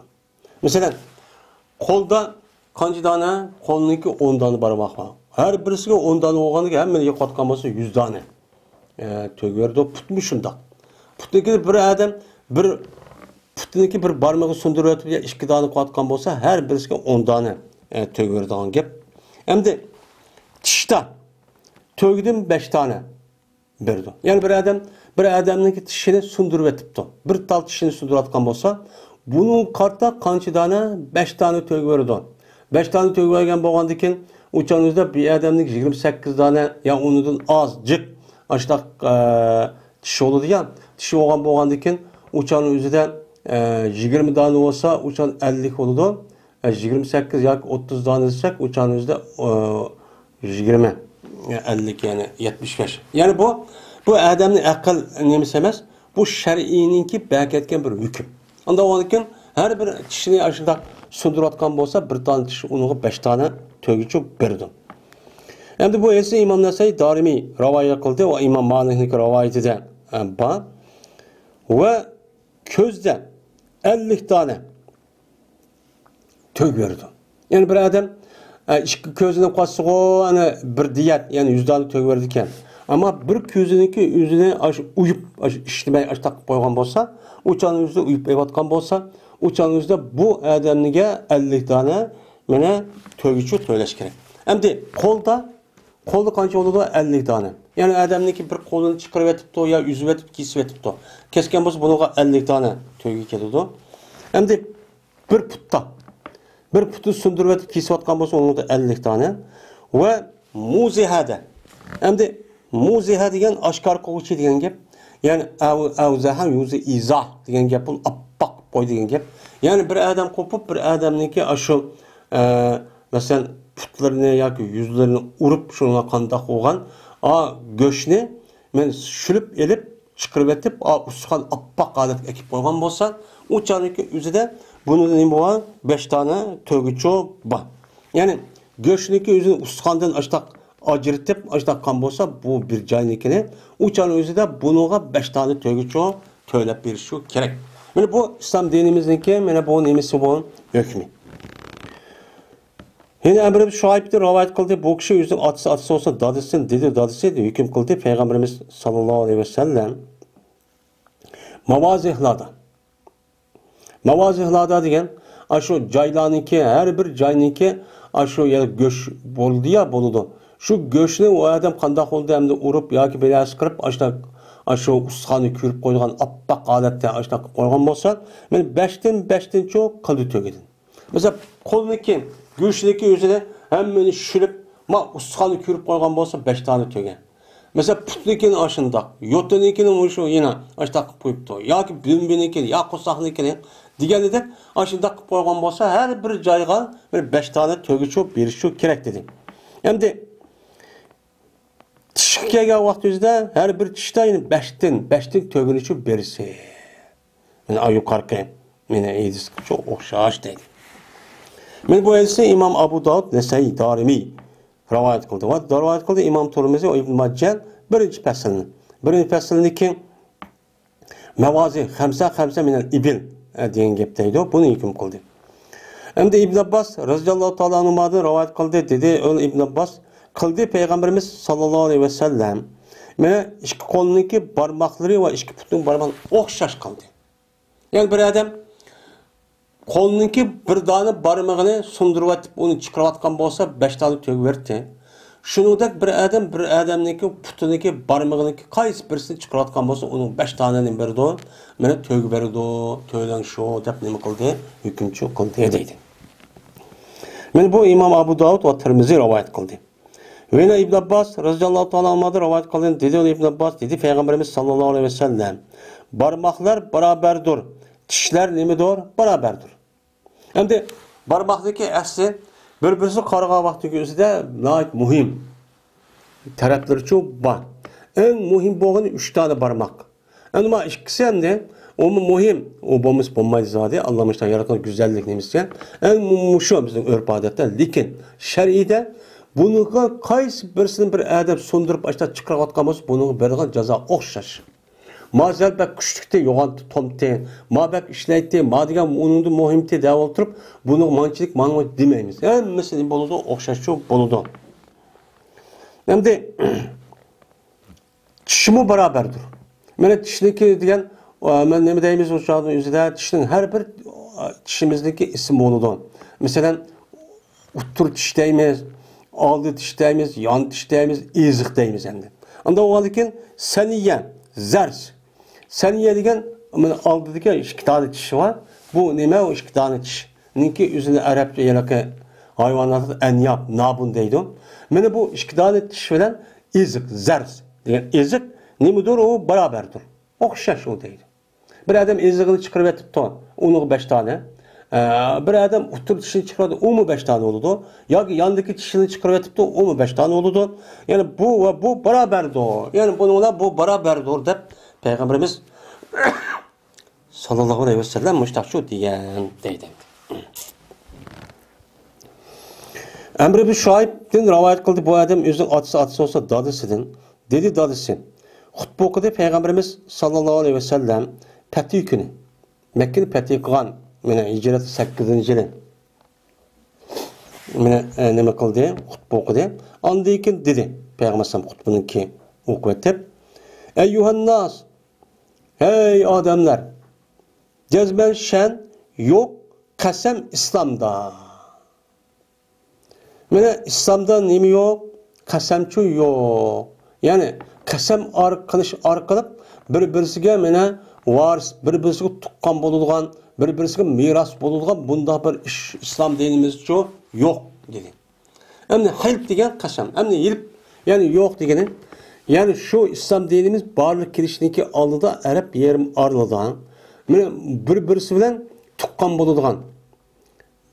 [SPEAKER 1] Mesela kolda kancı tane, kolundaki 10 tane barmak var. Her birisi 10 tane olganı ki hemen yakatkanması 100 tane tövgü verdi. Putmuş şunda. Putundaki bir adam bir putundaki bir barmağı sundurup ya 2 tane katkan olsa her birisi 10 tane tövgü verdi. Gep. Hem de tişta tövgüdün 5 tane verdi. Yani bir adamın tişini sundurup etipti. Bir tal tişini sundurup atkan olsa bunun kartta kançı tane 5 tane tövgü verdi. 5 tane tövgü vergen boğandıkken uçağınızda bir adamın 28 tane ya onundan azcık aşağıda tişi oldu ya tişi olan boğandıkken uçağın üzerinde 20 tane olsa uçağın 50 oldu. 28 ya 30 tane desek uçağın üzerinde 20 50 yani 75. Yani bu adamın akıl nemisi emas. Bu şer'ininki belki etken bir hüküm. Onda o için her bir kişini aşında sunduratkan olsa bir tane kişi onu 5 tane tövgücü berdi. Hem bu ise İmam Nesai Darimi rivayet kıldı ve İmam Malik'in rivayeti de ba ve közde 50 tane tövgü verdi. Yani bir adam közüne qatsı hani bir diyet yani 100 tane tövgü verdikken ama bir közüneki yüzüne uyup işlemey takıp koygan bolsa uçağın yüzüde uyup eyvatkan bolsa uçağın yüzüde bu adamniga 50 tane mene tövgücü söyleş gerek. Hem kolda kança oldu 50 tane. Yani adamniki bir kolunu çıkarıp etipti ya yüzü etip kesip etipti. Kesken bolsa bunuga 50 tane tövgü keldi. Hem de bir putu sundurup etip kesip atkan bolsa onda 50 tane ve muzihade. Hem de muziha degan aşkar koğuçi degan gap. Yani avzaha yuzi izah degan gap bu appak koy degan gap. Yani bir adam kopup bir adamniki aşı mesela putlarını yoki yüzlerini urup şuna qandaq olgan göçni men şülüp elip chiqirib etib usqan appak qilib ekib qo'ygan bo'lsa u chaniki o'zida buni nima bo'lgan 5 tane tövgüçü bor. Yani göçniki o'zini usqandan ashtaq ajritib ashtaqan bo'lsa bu bir joynikini u chani o'zida bunuga 5 tane tövgüçü to'lab berishi kerak. Mana bu islom dinimizniki mana bu nemisi bu hukmi. Yine Emrimiz Şuayb'de rivayet kıldı. Bu kişi yüzün atısı olsa dadısın dedi. Dadısı dedi. Hüküm kıldı. Peygamberimiz sallallahu aleyhi ve sellem Mavazihlada degan şu caylaniki her bir cayniki şu ya göç boldu ya boludu. Şu göçni o adam qandaq oldu hem de urup yoki belasi qirib şu usqani körüp qo'ygan appak adatda ashta qo'ygan bo'lsa, men 5'ten çok qildi tögedin. Mesela qo'lniki göçniki o'zida hammani shulib, ma usqani körüp qo'ygan bo'lsa 5 tane töge. Mesela putnikini aşındaq, yotinikini o'sha yana ashta qilib qo'yibdi. Yoki bimbinikini, yo qo'saqnikini Deganidek, aşında qilib qo'ygan bo'lsa, har bir joyga bir 5 tane to'gichu berishi kerak dedi. Endi tishga kelgan vaqtingizda har bir tishda 5 to'ginichu berisi. Mana yuqorqi meni aytishga o'xshash deydi. Men bu hadisni Imom Abu Davud, Nasai, Darimiy rivoyat qildi. Va rivoyat qildi Imom Termiziy va Ibn Majah birinchi faslni. Birinchi faslniki Mavazi xamsa minal ibil degan gap deydi. Buni hukm qildi. Endi Ibn Abbas roziyallohu taolo anhudan rivoyat qildi dedi. Ibn Abbas qildi Payg'ambarimiz sallallohu alayhi vasallam mana ikki qo'lniki barmoqlari va ikki putning barmoqlari o'xshash qildi. Ya'ni bir odam qo'lniki bir dona barmog'ini sundirib atib, uni chiqarayotgan bo'lsa 5 dona to'gib berdi. Shuningdek bir odamniki putiniki barmog'iniki qaysi birisini chiqarayotgan bo'lsa, uning 5 donani berdi. Mana to'gib berdi, to'ylan shu deb nima qildi? Hukmchi qildi deydi. Men bu Imom Abu Davud va Termiziy rivoyat qildi. Ve İbn Abbas radıyallahu ta'ala anhu'dan rivayet kıldığında dedi İbn Abbas dedi Peygamberimiz sallallahu aleyhi ve sellem barmaklar beraberdir. Dişler nemidir? Beraberdir. Hem de barmaktaki asli birbirisi qarığa vaxtı özüde nayet muhim. Tarafları çok var. En muhim boğun 3 tane barmak. Ama ikisi hem de o muhim. O bomuz bombaydı zaten. Allah'ın işte yaratan güzellik neymişse. En muhim bizim örf adetten. Lakin şer'ide bunga qaysi birisini bir adab sundirib ashta chiqarayotgan bo'lsa, buning bergan jazo o'xshash. Mazalbak kuchlikda yo'g'onti tomti, mabak ishlaydi, ma degan uningni muhimti deb o'tirib, buning manchilik ma'no demaymiz. Hammasi bo'ladi, o'xshash bo'ladi. Endi tishimi barobardir. Mana tishniki degan, men nima deymiz o'shaning o'zida tishning har bir tishimizniki ism bo'ladi. Masalan, o'ttir tish deymiz. Aldı dişteyimiz, yan dişteyimiz, izik deyimiz endi. Anda o halde saniye, zers. Saniye degen, aldı degen 2 tane dişi var. Bu nime o 2 tane diş. Ninki üzerinde Arapça yelaki hayvanlarda enyap, nabun deydi. Mene bu 2 tane diş falan izik, zers. Degen izik nimedir o beraberdir. Okşaş o deydi. Bir adam izikini çıkarıp etip ton, onu 5 tane. Bir adam otur dişini çıkardı, o mu 5 tane oldu? Ya yandaki dişini çıkarıp da o mu 5 tane oldu? Yani bu beraberdir. Yani bununla bu beraberdir de Peygamberimiz sallallahu aleyhi ve sellem müştakşu diyen deydi. Emre bir Şuayb'den rivayet kıldı bu adam özünün atısı olsa dadısıdın. Dedi dadısı. Hutbu okudu Peygamberimiz sallallahu aleyhi ve sellem Fethi günü. Mekke'nin fethi kılan Mene hicret 8. yılı. Mene neme kıldı? Hutbu okudu. Andayken dedi. Peygamber sallam hutbunun ki okuyup. Eyyuhan nas. Hey adamlar. Cezben şen yok. Kasem İslam'da. Mene İslam'da nemi yok? Kasemçu yok. Yani kasem kılış arkalıp bir-birisiga mene varis, bir-birisiga tuqqan bo'ladigan bir-birisiga miras bo'ladigan bunda bir ish islom dinimizcha yo'q dedi. Endi hilp degan qasam, endi hilp yani yo'q degani, yani şu islom dinimiz barliq kirishniki oldida arab yerim arladan, mana bir-birisi bilan tuqqan bo'ladigan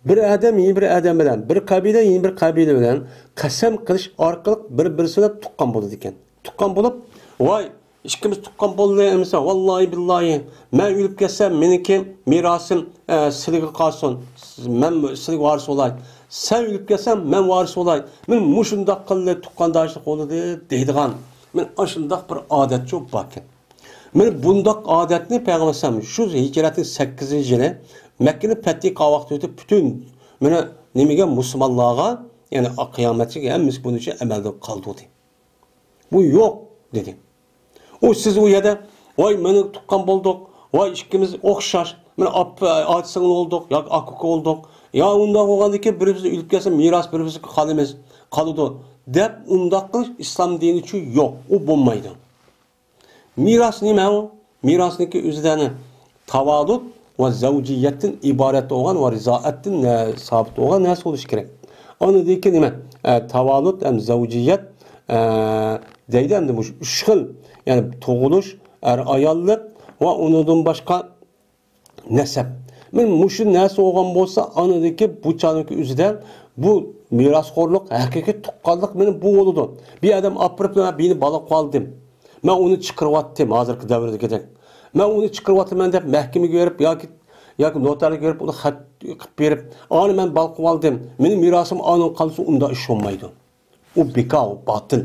[SPEAKER 1] bir adam yeni bir adam bilan, bir qabila yeni bir qabila bilan qasam qilish orqali bir-birisi bilan tuqqan bo'ladi ekan. Tuqqan bo'lib, voy İkimiz tuqqan bo'lmaymiz. Vallahi billahi men o'lib ketsam meniki mirasim sizga qolsin. Men sizga varis bo'lay. Sen o'lib ketsam men varis bo'lay. Men mushundaq qilib tuqqandoshlik bo'ladi deydigan. Men ashundaq bir odat yo'q ekan. Men bundaq odatni payg'ambar sallam shu hijratning 8-yili Makkaning fathi qavaqda o'tib butun meni nimaga musulmonlarga, ya'ni qiyomatgacha hammasi buning uchun amalda qoldi. Bu yo'q dedi. O siz o yerde, vay meni tuqqan bulduk, vay ikimiz o'xshash, meni atsın olduk, ya akık olduk, ya undaq olgandaki birimiz ölüp gelsin, miras birimiz kalımız kalıdı. Dep undaq qilish islom dini uchun yo'q, o bo'lmaydi. Miras nima o? Mirasniki o'zidan tavalut va zavjiyatdan iborat bo'lgan va rizoatdan sabit bo'lgan narsa bo'lishi kerak. Onu deyki nima? Tavalut ham zavjiyat deydi endi bu 3 xil. Yani tug'ilish, ayollik va undan boshqa nasab. Men muşu narsa olgan bolsa, anadaki bu çanıki üzüden bu mirasxo'rlik, haqiqiy tuqqanlik meni bu bo'ladi. Bir adam apirib beni bala qoldim. Men uni chiqaryaptim hozirgi davrdagidek. Men uni chiqaryapman deb mahkamaga berib yoki notarga berib uni xat qilib berib, "Ani men bal qilib oldim. Mening mirosim anon qolsa unda ish bo'lmaydi." U bekor, batil.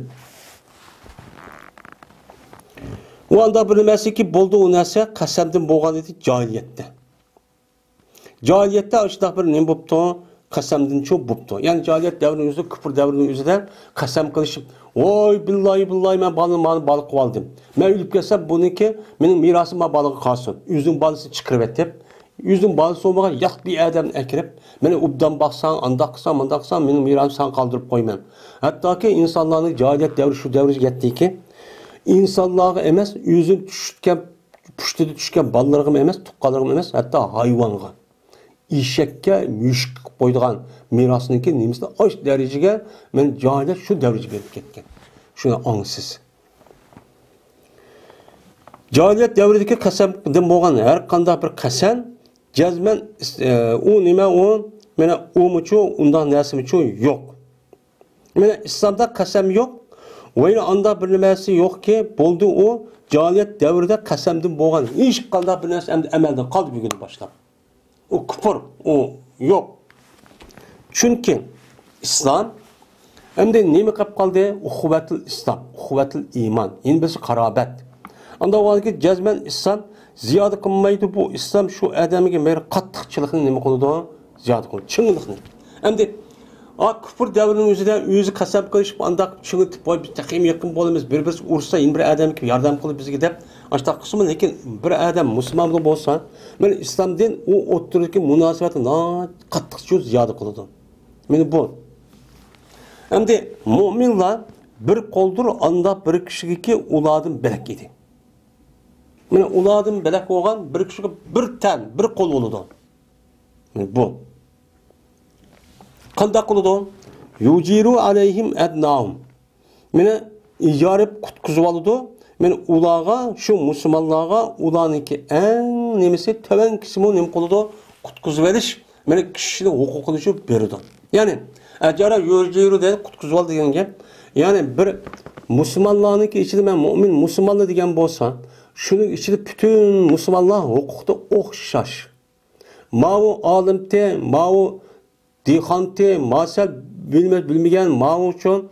[SPEAKER 1] O anda bir nimasi ki buldu o narsa qasamdan bo'lgan edi jahiliyatda. Jahiliyatda ashunday bir nima bo'pti? Qasamdan cho'p bo'pti. Ya'ni jahiliyat davrining o'zida, kufr davrining o'zida qasam qilishib, "Voy billahi men baliq qilib oldim. Men o'lib ketsam buniki mening mirosim balig'i qolsin. O'zing balasi chiqirib et" deb, o'zing balasi olmagan yoq bir odamni akirib, "Meni obdan baqsang, andaq qilsam, mening mirosimni sen qoldirib qo'yman." Hattoki insonlarning jahiliyat davri shu davrga yetdiki, İnsanlığa emas, özün düşkən, püştüdü düşkən ballarına emas, tuqqalarına emas, hatta hayvanğa. İşekке müşk qoyduğan mirasınınki nemisini aş derecege men cahiliyet şu devrece gelip ketken. Şuna ansız. Cahiliyet devredeki qasamdan bo'lgan her qanday bir qasam jazman o nima o mena umuchu undan nasimichu yo'q. Mena İslamda qasam yo'q. Ve anda bir nimasi yok ki, buldu o cahiliyet devrinde qasamdan bo'lgan hech qanday bir narsa amaldan qoldi bugun boshlab. O kufr, o yok. Çünkü İslam endi nima qilib qoldi? Uhuvatul İslam, uhuvatul iman, yeni birisi qarabet. Anda o ki jazman İslam ziyoda qilmaydi bu İslam şu adamiga mer qattiqchilikni nima qiladi? Ziyoda qiladi, chinlikni. Endi kufr davrinin o'zida o'zi qasam qilishib, andaq chingitib qo'yib, biz taqim yaqin bo'lamiz, bir-birimiz ursa, yana bir odamga yordam qilib bizga deb, ashta qismi, lekin bir odam musulmon bo'lsa, men islomdan u o'ttirdagi munosabatni qattiq cho'z ziyoda qiladi. Meni bu. Endi mo'minlar bir qo'ldir, anda bir kishigaki ulardan bilak edi. Mana ulardan bilak bo'lgan bir kishiga bir tan, bir qo'l bo'ladi. Meni bu. Qanday qiladi? Yujiru alayhim adnahum. Meni ijarib qutqizib oladi. Men ularga, shu musulmonlarga ularniki eng nimasi tovan qismi nim qiladi? Qutqizib olish, meni kishining huquqini shu beradi. Ya'ni ajara yujiru deb qutqizib ol degan gap. Ya'ni bir musulmonlarniki ichida men mu'min musulmonlar degan bo'lsa, shuning ichida butun musulmonlar huquqda o'xshash. Ma'u olimte, ma'u Dixanti, masal bilmegen ma'u uchun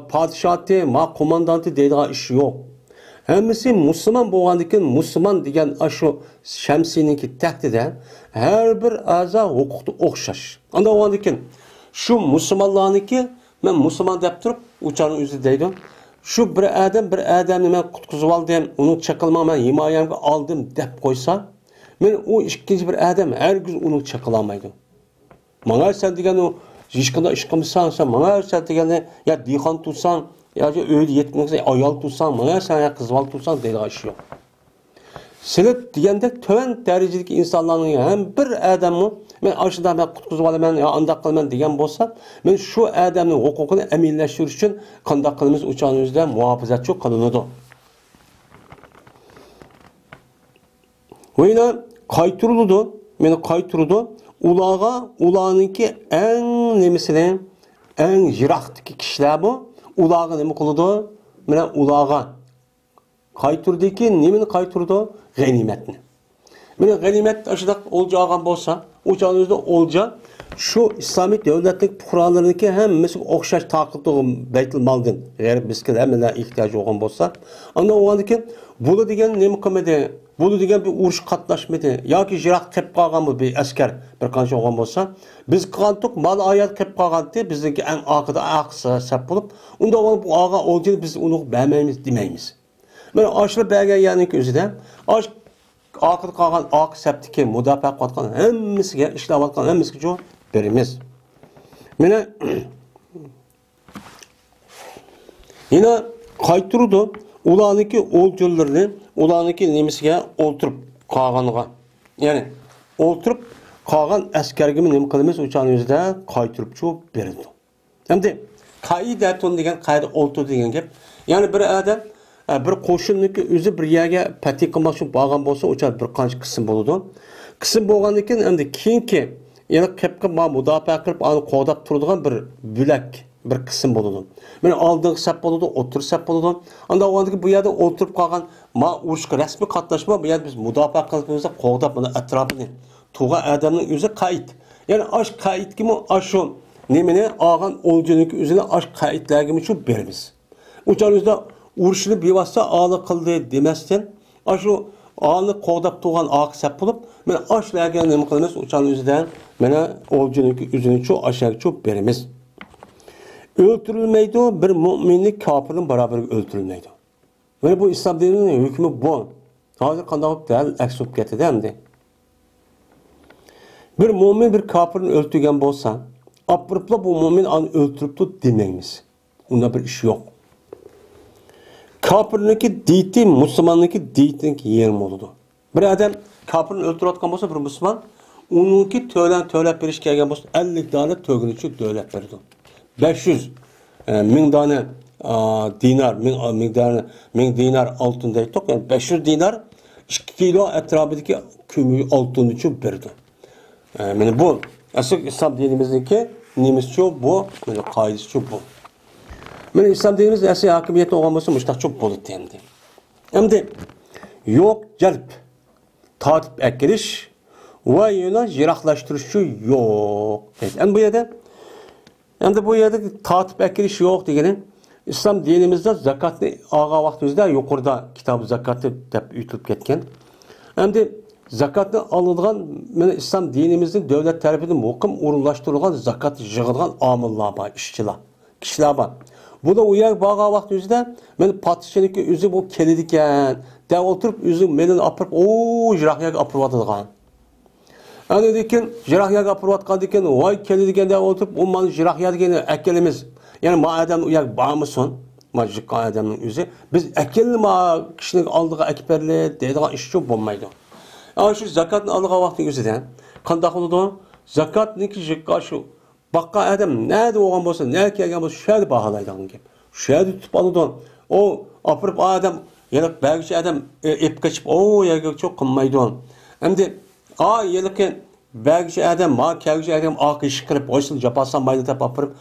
[SPEAKER 1] padişahı, ma komandantı deydigan ish yo'q. Hammasi musulmon bo'lgandan musulmon degan shu shamsiyniki tahtida har bir a'zo huquqda o'xshash. Unda bo'lgandan shu musulmonlarniki men musulmon deb turib, uchaning o'zi deydi. Shu bir odamni men qutqizib oldim, uni chaqilma men himoyamga oldim deb qo'ysa, men u ikkinchi bir odam hargiz uni chaqilolmaydi. Mana sen degan o hech qanday ish qilmasan, sen mana sen degan ya dixon tutsan, yoki o'yda yetmasa ayol tutsan, mana sen ya qiz bola tutsan deydigan ish yo'q. Silat deganda to'van darajadagi insonlarning ham bir odamni men ashida men qutqizib olaman, yo andaq qilaman degan bo'lsa, men shu odamning huquqini aminlashtirish uchun qanday qilamiz o'chanimizda muhofazatchi qilinadi. O'yna qaytirildi, meni qaytirdi. Ularınki en nemisine, en jiraktaki kişiler bu. Ularga nemi kılıdı? Mene ularga kayturdaki nemini kayturdu? Ganimetini. Mene ganimet aşıdak olca ağam bolsa, uçağınızda olca şu İslami devletlik puhralarındaki hem mesela okşaş takıldığım beytil maldın. Eğer bizkin hemen ihtiyacı olan bolsa. Ama o andaki bunu diyen nemi kımede? Bunu degan bir urush qatnashmadi yoki jiroq qilib qolgan bu bir askar bir qancha olgan bo'lsa, biz qilgandik mal oyat qilib qolganda bizniki eng oxirida aqsa sap bo'lib, unda bu og'a o'ljini biz uni bermaymiz demaymiz. Mana oshli bergan ya'niki o'zida osh oxir qolgan oq sapdiki mudofaa qilgan hammasiga ishlayotgan hammasiga javob beramiz. Mana yana qaytirdi ularniki o'ljonlarni ularniki nemisiga o'ltirib qolganiga. Ya'ni o'ltirib qolgan askarga nima qilamiz o'chanimizda qaytirib cho'p berdi. Endi qoidatun degan qoida o'ltir degan gap. Ya'ni bir odam bir qo'shinniki o'zi bir yerga fatih qilmoqchi bo'lgan bo'lsa, o'cha bir qancha qism bo'ladi. qism bo'lgandan keyin endi keyingi yana qepqa mudofaa qilib ani qo'dab turadigan bir bo'lak bir qism bo'ladi. Mana oldingi saf bo'ladi, o'tir saf bo'ladi. Unda o'g'andagi bu yerda o'tirib qolgan ma urushga rasmiy qatnashma, bu yerda biz mudofaa qilibmiz, qo'dab buni atrofini tuğan adamning o'zi qayd. Ya'ni ash qaydgimi ashu nimani olgan o'ljining o'zini ash qaydlarga shu beramiz. O'chanizda urushni bevosita oli qildi demasdan, ashu olni qo'dab tuğan oqsab bo'lib, mana ashlarga nima qilamiz? O'chanizda mana o'ljining o'zini shu ashga shu beramiz. Öldürülmeydi, bir müminlik kafirin beraber öldürülmeydi. Ve bu İslam dininin hükmü bu. Hazır kandalıp değil, eksup getirdi hem de. Bir mümin bir kafirin öldürgen bolsa, apırıpla bu mümin an öldürüp de dinleyimiz. Onda bir iş yok. Kafirinki diyeti, Müslümanınki diyetinki yerim oldu. Bir adam kafirini öldürüatkan bolsa bir Müslüman, onunki tölen beriş gelgen bolsa 50 tane tövgün için dövlet verdi. 500 bin tane dinar, bin dinar altın deydik. Yani 500 dinar 2 kilo etrafındaki kümü altın için verdi. Yani bu asıl İslam dinimizdeki nimetçi bu, yani kaidesi bu. Yani İslam dinimiz asıl hakimiyeti olması müştak çok bol etti. Hem de yok celp, tatip ekiriş ve yine jiraklaştırışı yok. Yani bu yerde endi bu yerda tatib akirish yo'q degani islom dinimizda zakotni olgan vaqtimizda yuqorida kitob zakoti deb aytilib ketgan. Endi zakotni oladigan mana islom dinimizning davlat tarafidan muqim o'rinlashtirilgan zakot yig'adigan omillar bor, ishchilar, kishilar bor. Bu da u yer borgan vaqtimizda men podshohniki o'zi bu keladi ekan, deb o'tirib o'zi meni olib jiroqyaga olib boradigan. Ani dekin jirahyaga apırvatqan dekin vay keldi degende oturup o mal jirahya degeni ekelimiz. Yani ma adam uyak bağımısın. Ma jikkan adamın özü. Biz ekelli ma kişinin aldığı ekberli deydiğen iş çok bulmaydı. Yani şu zakatın aldığı vaktin özüden. Kandak oldu. Zakat neki jikka şu. Bakka adam nerede oğan bolsa, nerede kelgen bolsa şöyle bahalaydığı gibi. Şöyle tutup aldı. O apırıp adam yani belki adam ip kaçıp o yerge çok kınmaydı. Hem de yılken belki adam, kelgisi adam akış kırıp, oysun japasan bayda tap apırıp,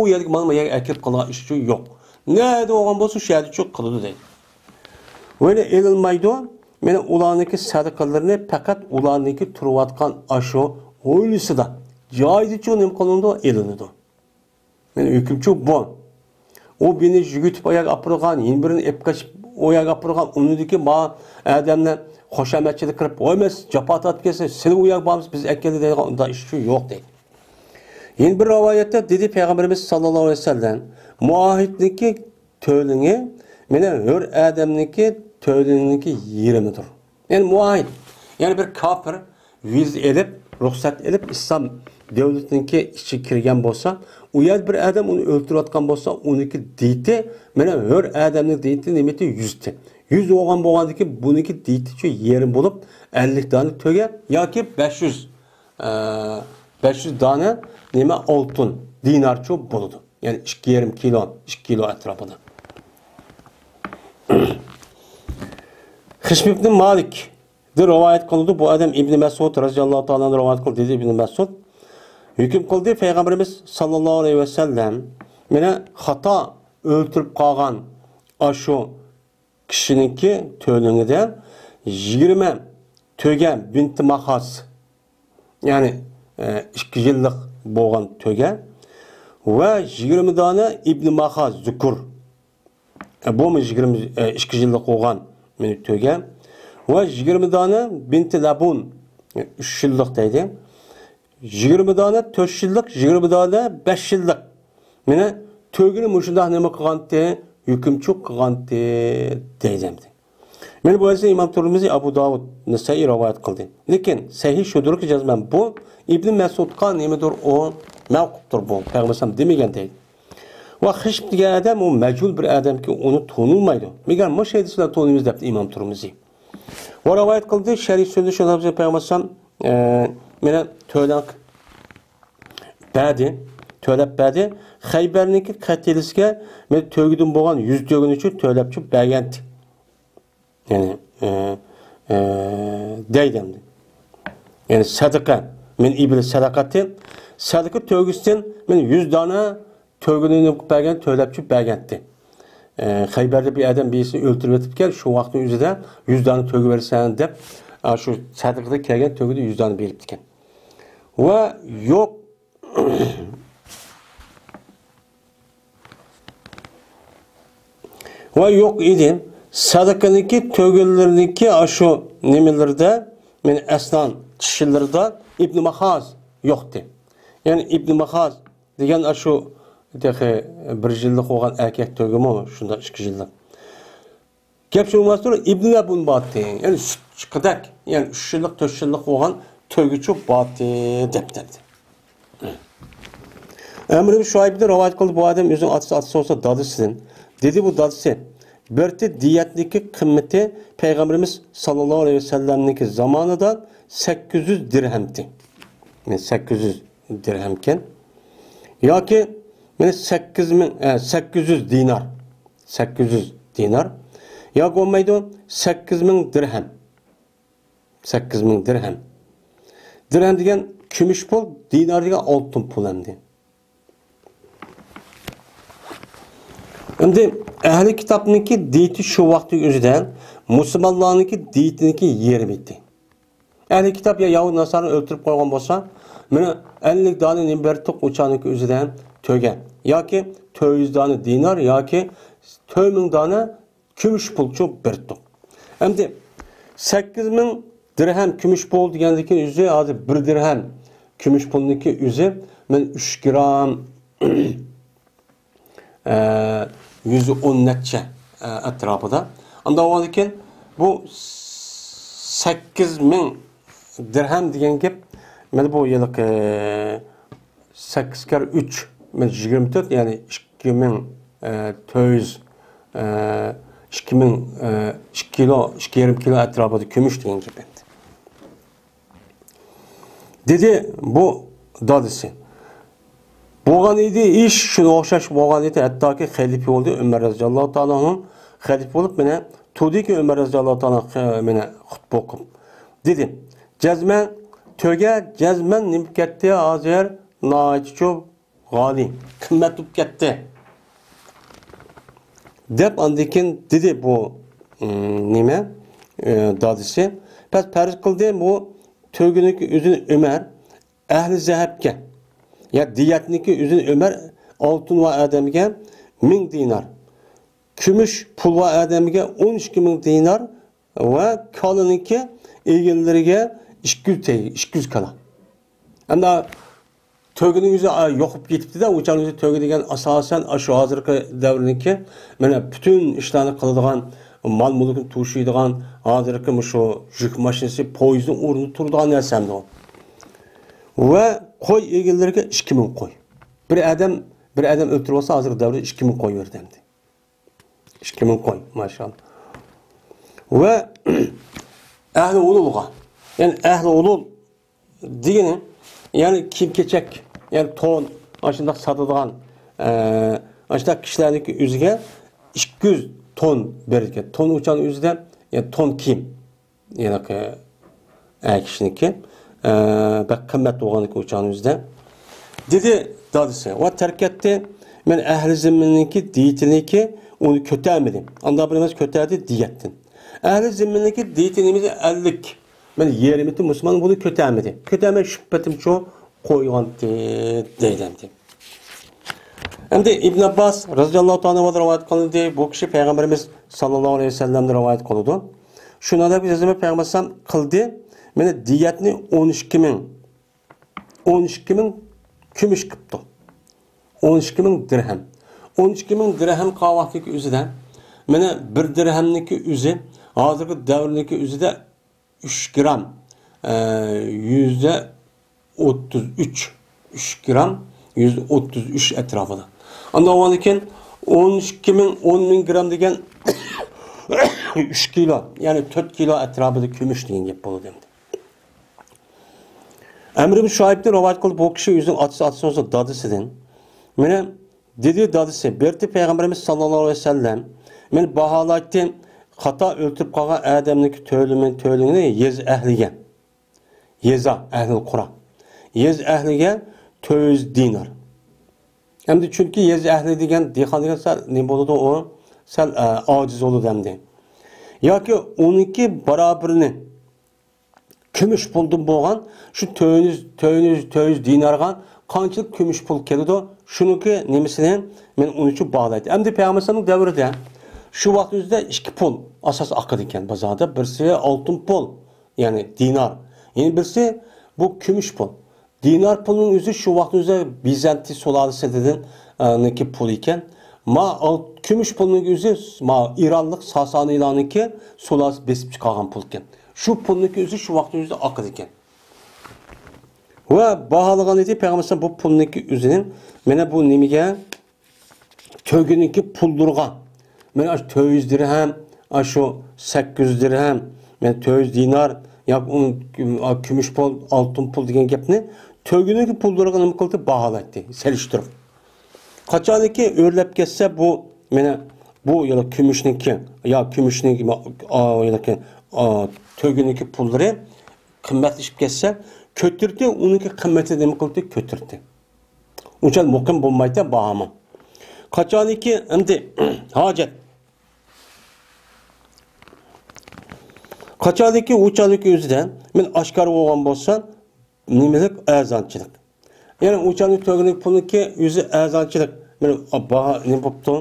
[SPEAKER 1] yedik manıma yer ekip kılan işçi yok. Nerede oğan bolsa şehirde çok kılıdı deydi. Öyle edilmeydi, meni ularniki sadakalarını fakat ularniki turvatkan aşı oylusu da caydı çoğu nem kılındı, edildi. Yani hükümçü bu. O beni jügütüp ayak apırgan, yeni birinin ep kaçıp ayak apırgan, onundaki ma adamlar hoşametçilik kırıp, oymes, japat at kese, seni uyak bağımız biz ekkeli deydiğin onda işçi yok deydi. Yeni bir rivayette dedi Peygamberimiz sallallahu aleyhi ve sellem, muahitniki töylüğü, mene hör adamniki töylüğünki yerimidir. Yani muahit, yani bir kafir, viz edip, ruhsat edip, İslam devletinki içi kirgen bolsa, uyar bir adam onu öldürüatkan bolsa, onunki deyiti, mene hör adamniki deyiti nimeti yüzdi. 100 oğan boğandı ki bununki deyitici yerim bulup 50 tane töge ya ki 500 tane nime altın dinarçı buludu. Yani 2,5 kilo, 2 kilo etrafında. Hişm ibn Malik de rivayet kıldı. Bu adam İbn Mesud radıyallahu ta'ala rivayet kıldı dedi İbn Mesud. Hüküm kıldı Peygamberimiz sallallahu aleyhi ve sellem mene hata öldürüp kalgan aşu kişininki töylüğünde 20 töge binti mahas yani 2 yıllık boğan töge ve 20 tane İbn Mahaz zükur bu mu 2 yıllık boğan töge ve 20 tane binti labun 3 yıllık deydi 20 tane 4 yıllık 20 tane 5 yıllık mene tögünü muşundak neme kılgantı hükümçü kılgantı deycemdi. Meni bu hadisde İmam Tirmizi Abu Davud Nesai rivayet kıldı. Lekin sahih şudur ki cazmen bu İbn Mesud'ka nemedir o mevkuptur bu. Peygamber demegen deydi. Ve hişm diye adam o mecul bir adam ki onu tanılmaydı. Megan bu hadisler tanımız deydi İmam Tirmizi. O rivayet kıldı şerif sözü şöyle Peygamber mene tölenk badi төлеп бәді, Xayber'ninki qatilisga men tögüdün boğan 100 tögün üçün tölepçi bəgəndi. Yani deydemdi. Yani sadaka, men ibli sadakati, sadaka tövgüsün men 100 dana tövgününü bergen, tövlepçü bergendi. Xeyber'de bir adam birisini öldürüp etipken şu vaktin üzerinde 100 dana tövgü verirsen dep, şu sadakada kelgen tövgüde 100 dana berip diken. Ve yok ve yok idi. Sadakaniki tövgüleriniki aşu nimelerde men aslan kişilerde İbn Mahaz yoktu. Yani İbn Mahaz degan aşu dahi bir yıllık olan erkek tövgümü o şunda 2 yıllık. Gap şu mastur İbn Abun battı. Yani çıkıdak yani 3 yıllık 4 yıllık olan tövgü çok battı depterdi. Emre Şuayb'de rivayet kıldı bu adam özün atısı olsa dadısın. Dedi bu dadısı. Berti diyetdeki kıymeti Peygamberimiz sallallahu aleyhi ve sellem'deki zamanında 800 dirhemdi. Yani 800 dirhemken. Ya ki yani 800 dinar. 800 dinar. Ya olmaydı 8000 dirhem. 8000 dirhem. Dirhem degen kümüş pul, dinar degen altın pul emdi. Şimdi ehli kitapniki diyeti şu vakti özüden Müslümanlarınki diyetiniki yeri bitti. Ehli kitap ya Yahud Nasar'ı öldürüp koygan bolsa, mene 50 tane nimbertik uçanınki özüden tögen. Ya ki 200 tane dinar ya ki 2000 tane kümüş pul çok bertik. Şimdi 8000 dirhem kümüş pul degendeki özü adı 1 dirhem kümüş pulniki özü men 3 gram 110 netçe etrafında. Anda o vakiken bu 8000 dirhem degan gap men bu yıllık 8 kere 3 men 24 yani 2400 2000 2 kilo 2,5 kilo etrafında kümüş degan gap. Dedi bu dadısı. Boğan idi iş şuna oxşaş boğan idi hatta ki halife oldu Ömer radıyallahu ta'ala'nın halife olup mene tudi ki Ömer radıyallahu ta'ala mene hutbe okup dedi cezmen töge cezmen nimketti azer naiço gali kıymet tup ketti dep andikin dedi bu nime dadısı pes perz kıldı bu tögünük üzün Ömer ehli zehebke ya diyetniki üzün Ömer altın ve ademge 1000 dinar. Kümüş pul ve ademge 12.000 dinar ve kalıniki ilgililerine 200 kala. Anda tögünün yüzü yokup gitipti de uçan yüzü tögü degen asasen aşı hazırkı devriniki mene bütün işlerini kılıdığan mal mulukun tuşuyduğan hazırkı şu yük maşinesi poyizin uğrunu turduğan nelsemdi o. Ve koy ilgililerine 2000 koy. Bir adam öldürü olsa hazır devre 2000 koy verdi. 2000 koy maşallah. Ve ehli ululga. Yani ehli ulul degeni yani kim keçek yani ton aşında satılan aşında kişilerdeki üzge 200 ton verirken ton uçan üzde yani ton kim yani kişiniki bak kıymetli olanıki uçağın üzde. Dedi dadısı, o terk etti. Ben ehli zimminiki diyetiniki onu kötülemedim. Anda bilmez kötüledi diyettin. Ehli zimminiki diyetinimizi ellik. Ben yerimizi Müslüman bunu kötülemedi. Kötüleme şüphetim çoğu koyulan değilemdi. Hem de İbn Abbas radıyallahu ta'ala rivayet kıldı. Bu kişi Peygamberimiz sallallahu aleyhi ve sellem'de rivayet kıldı. Şuna da bir yazımı Peygamber kıldı. Mene diyetini 12.000 kümüş kıptı. 12.000 dirhem. 12.000 dirhem kahvaltılık üzüden mene bir dirhemliki üzü hazırki devrindeki üzüde 3 gram %33 3 gram %33 etrafında. Anda o anken 10.000 gram degen 3 kilo yani 4 kilo etrafında kümüş deyin gep bolu demdi. Emre Şuayb'de rivayet kılıp bu kişi yüzün atısı olsa dadısıdın. Mene dedi dadısı berti Peygamberimiz sallallahu aleyhi ve sellem men bahalattin hata öldürüp kalan adamdaki tölümünü yez ehliye. Yeza ahli qura. Yez ahliga 400 dinar. Hem de çünkü yez ahli degan dehqon degan sal ne bo'ladi o sal ojiz bo'ladi hamdi. Yoki 12 barobarini kumush puldan bo'lgan shu 400 dinarga qanchalik kumush pul keladi, shuniki nimasini men uni uchun bog'laydi. Hamda payg'ambarning davrida shu vaqtimizda ikki pul asos oqadi ekan bozorda. Birisi oltin pul, ya'ni dinar. Yana birisi bu kumush pul. Dinar pulning o'zi shu vaqtimizda Bizantiy sulolasidan niki pul ekan. Kumush pulning o'zi İranlik Sasoniylarniki sulolasi besib chiqargan pul ekan. Şu pulniki o'zi shu vaqtimizda oqadi ekan. Va baholagan edi payg'ambar bu pulniki o'zining mana bu nimaga to'giniki puldurgan. Mana shu 400 dirham, shu 800 dirham, mana 400 dinar yoki kumush pul, oltin pul degan gapni to'giniki puldurgan nima qildi baholaydi, selishtirib. Qachoniki o'rlab ketsa bu mana bu yo'la kumushniki yo kumushniki yo'laki to'giniki pullari qimmatlashib ketsa, ko'tirdi, uniki qimmati nima qildi? Ko'tirdi. Uncha muqim bo'lmaydi bahoma. Qachoniki endi hojat. Qachoniki unchalik o'zidan men oshkor bo'lgan bo'lsa, nimalik azonchilik. Ya'ni unchalik to'giniki pulniki o'zi azonchilik. Men baho nima bo'pti?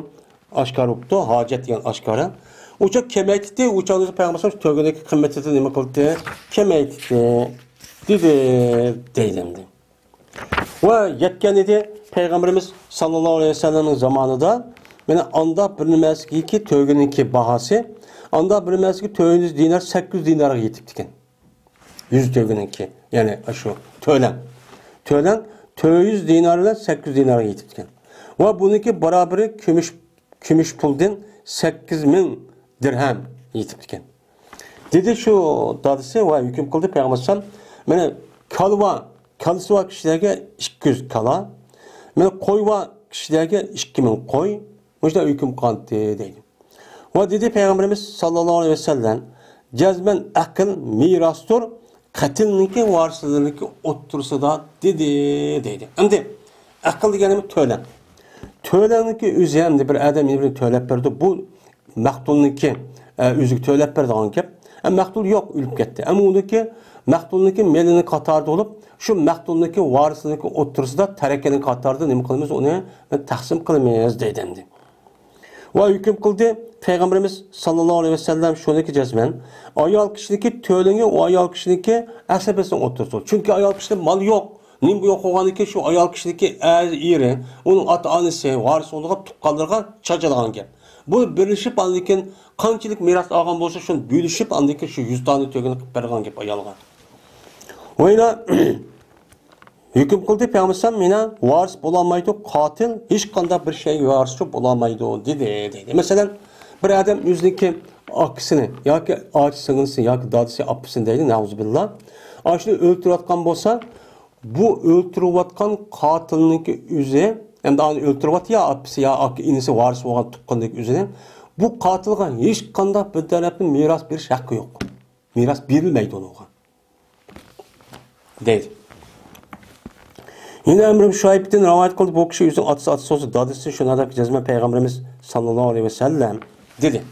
[SPEAKER 1] Oshkor bo'libdi, hojat degan oshkora. Uçak kemaytdi, uçağınızı peygamber tövgedeki kıymetini nima qildi? Kemaytdi, dedi deyildi. Ve yetken idi Peygamberimiz sallallahu aleyhi ve sellem'in zamanında meni anda bir nimasi ki tövgedeki bahası, anda bir nimasi ki 400 dinar 800 dinara yetipti ekan. 100 tövgedeki, yani şu tölen. Tölen 400 dinarla 800 dinara yetipti ekan. Ve bununki barabari kumush puldan 8000 dirham yetib ekan. Dedi şu dadisi va hukm qildi payg'ambar mana kalva kishilarga 200 kala, mana qo'yva kishilarga 2000 qo'y, shunday hukm qildi deydi. Va dedi payg'ambarimiz sallallohu alayhi vasallam jazman aql mirosdir, qatilniki varislarniki o'ttirsida dedi deydi. Endi aql deganimiz to'lan. To'lanniki o'zi ham bir odam birini to'lab berdi. Bu maqtulniki o'ziga to'lab berdigan gap. Maqtul yo'q, o'lib ketdi. Ammo uniki maqtulniki melini qatorida bo'lib, shu maqtulniki varisniki o'ttirsida tarakaning qatorida nima qilamiz? Uni taqsim qilamiz deydi endi. Va hukm qildi payg'ambarimiz sallallohu alayhi vasallam shuniki jazman ayol kishiniki to'lingi, o ayol kishiniki asabasini o'ttirdi. Chunki ayol kishida mol yo'q. Nim yo'q bo'lganiki shu ayol kishiniki eri, uning ota-onasi varis bo'lgan tuqqanlarga chajalagan gap. Bu birlashib andikin qanchalik meros olgan bo'lsa, shuni bo'lishib andikin shu 100 tani to'gini qilib bergan gap ayolga. O'yna hukm qildi payg'ambar mena varis bo'lolmaydi, qotil hech qanday bir şey varischi bo'lolmaydi dedi. Masalan, bir odam o'ziniki akisini yoki ochi singlisini yoki dadisi opasini deydi, nauzubillah. Ashuni o'ltirayotgan bo'lsa, bu o'ltirayotgan qotilniki o'zi hem de öldürüp ya apisi ya inisi varis olan tuqqandaki üzerine bu katilga hiç qanday bir tarafın miras bir hakkı yok. Miras verilmeydi ona. Değil. Yine Emre Şuayb'den rivayet kıldı bu kişi yüzün atısı olsa dadısı şuna da cezme Peygamberimiz sallallahu aleyhi ve sellem dedi.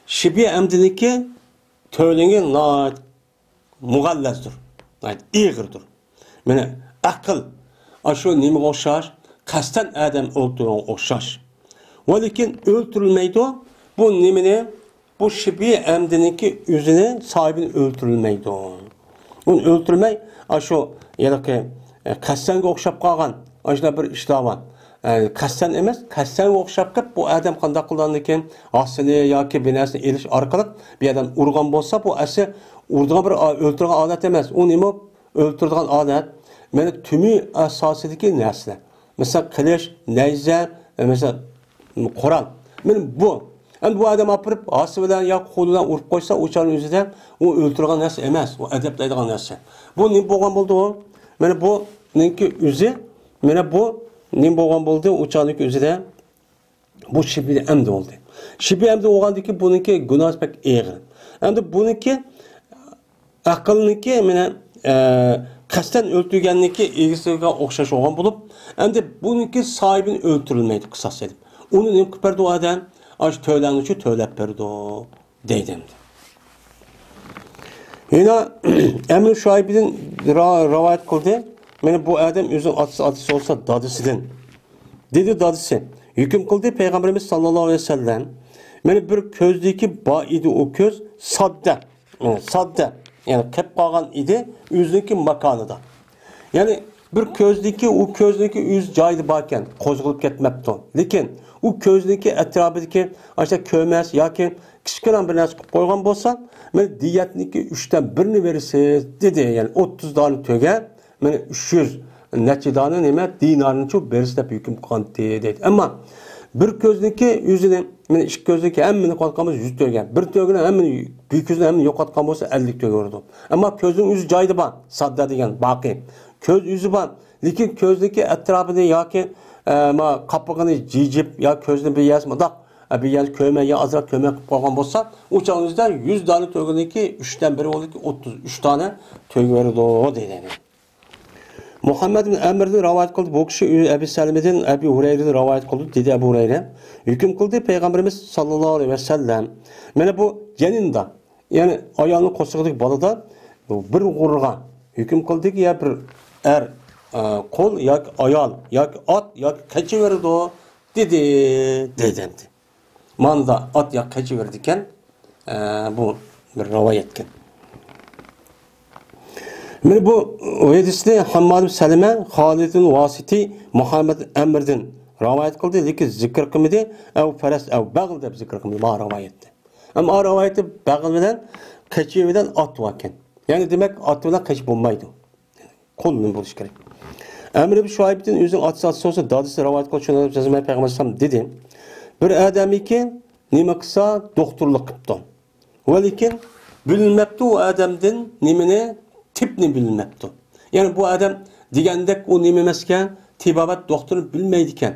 [SPEAKER 1] Şibi emdiniki töylenge nait mugallazdır. Nait iğirdir. Yani akıl aşu nimi oşar kasten adam öldürülen oşar. Lakin öldürülmeydi o. Bu nimine bu şibi emdiniki yüzüne sahibini öldürülmeydi o. Bunu öldürmey aşu ya ki kasten okşap kalgan aşna bir işler var. Kasten emas, kasten okşap kap bu adam qanday qilgandan asli yoki binasini elish orqali bir adam urgan bo'lsa bu asli urdigan bir o'ltirgan odat emas. U nima o'ltirgan odat? Mana tumi asosidagi narsa. Mesela qilish, nayza, mesela Qur'on. Men bu. Endi bu adam apirib asli bilan yo qo'li bilan urib qo'ysa, o'shaning o'zida u o'ltirgan narsa emas, u adablaydigan narsa. Bu nima bo'lgan bo'ldi u? Mana bu ninki o'zi, mana bu nim bo'lgan bo'ldi o'chalik o'zida bu shibi amdi bo'ldi. Shibi amdi bo'lgandiki buniki gunoh pek og'ir. Endi buniki aqlniki mana qasdan o'ltirganlikka egasiga o'xshash olgan bo'lib, endi buniki sahibini o'ltirilmaydi qisas edib. Uni nima qilib berdi u odam? Ash to'lanuvchi to'lab berdi deydi. Yana Emir Şuayb'in rivayet qildi. Mana bu odam o'zi otasi olsa dadisidan. Dedi dadisi. Hüküm qildi Peygamberimiz sallallohu alayhi vasallam. Mana bir ko'zdagi ba idi o ko'z sadda. Sadda. Yani qilib qolgan edi o'ziniki makonida. Yani bir ko'zdagi u ko'zdagi o'z joyida bor ekan, qo'zg'alib ketmabdi. Lekin u ko'zniki atrofidagi o'sha ko'mas yoki kichkina bir narsa qilib qo'ygan bo'lsa, men diyatniki 3dan 1ni berasiz dedi. Yani 30 dona to'ga, men 300 necha dona nima dinarni chu berasiz deb hukm qilgan dedi. Ammo bir ko'zniki o'zini, men ikki ko'zniki hammani qolganmiz 100 to'ga. Bir to'gini hammani bir ko'zni hammani yo'qotgan bo'lsa 50 to'ga urdi. Ammo ko'zning o'zi joyida bor, sadda degan boqiy. Ko'z yüzü var. Lekin ko'zdagi atrofini yoki qapig'ini jijib yo ko'zni bir yazmadoq bir yaz ko'ma yo ozroq ko'ma qilib qolgan bo'lsa, o'changizda 100 dona to'g'iniki 3dan 1 bo'ldi, 33 dona to'g berdi deydi. Muhammed bin Amr'dan rivayet qildi. Bu kishi Abu Salimdan Abu Hurayradan rivayet qildi, dedi Abu Hurayra. Hüküm qildi Peygamberimiz sallallohu alayhi vasallam. Mana bu janinda, ya'ni ayolning qo'sig'idagi bolada bir g'urg'an hüküm qildiki ya bir qo'l yoki ayol yoki ot yoki qachi berdi dedi. Manda ot yoki qachi berdi ekan, bu bir rivoyat ekan. Mana bu hadisni Hammad ibn Salima, Xolid ibn Vasiti, Muhammad Amr'dan rivoyat qildi, lekin zikr qilmadi, Abu Faras Abu Bag'l deb zikr qildi bu rivoyatda. Ammo o rivoyatda Bag'l bilan qachi bilan ot bor ekan. Yani demek at bilan qachi bo'lmaydi. Qo'lni bo'lish kerak. Amr ibn Şuayb'dan o'zining otasi olsa dadisi rivoyat qilib shuni Peygamber Peygamber dedi. Bir odamiki nima qilsa doktorlik qilibdi. Va lekin bilmabdi u odamdan nimani tipni bilmabdi. Yani bu odam degandek u nima emas ekan, tibobat doktori bilmaydi ekan.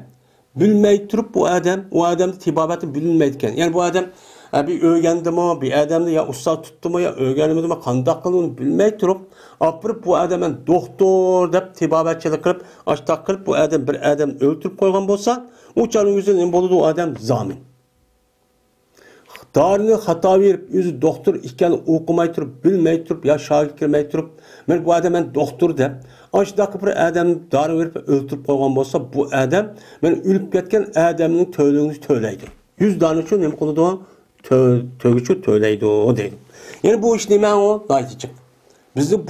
[SPEAKER 1] Bilmay turib bu odamning tibobati bilinmaydi ekan. Yani bu odam bir öğrendimi, bir adamni ya usta tutdimi ya öğrenmedimi, qanday qilib bilmay turib, apırıp bu adamın doktor deb tibobatchilik qilib, ashtaq qilib bu adam bir adam o'ltirib qo'ygan bo'lsa, u chaning o'zi nima bo'ladi, u adam zomin. Dorini xato berib, o'zi doktor ekanini o'qimay turib, bilmay turib, ya shogird kirmay turib, men bu adam men doktor deb, ashtaq bir adam dori berib o'ltirib qo'ygan bo'lsa, bu adam men o'lib ketgan adamning to'lovini to'laydi. 100 dona uchun nima qiladi? Tögüçü töyleydi o değil. Yani bu iş neymen o? Naytıcık. Bizim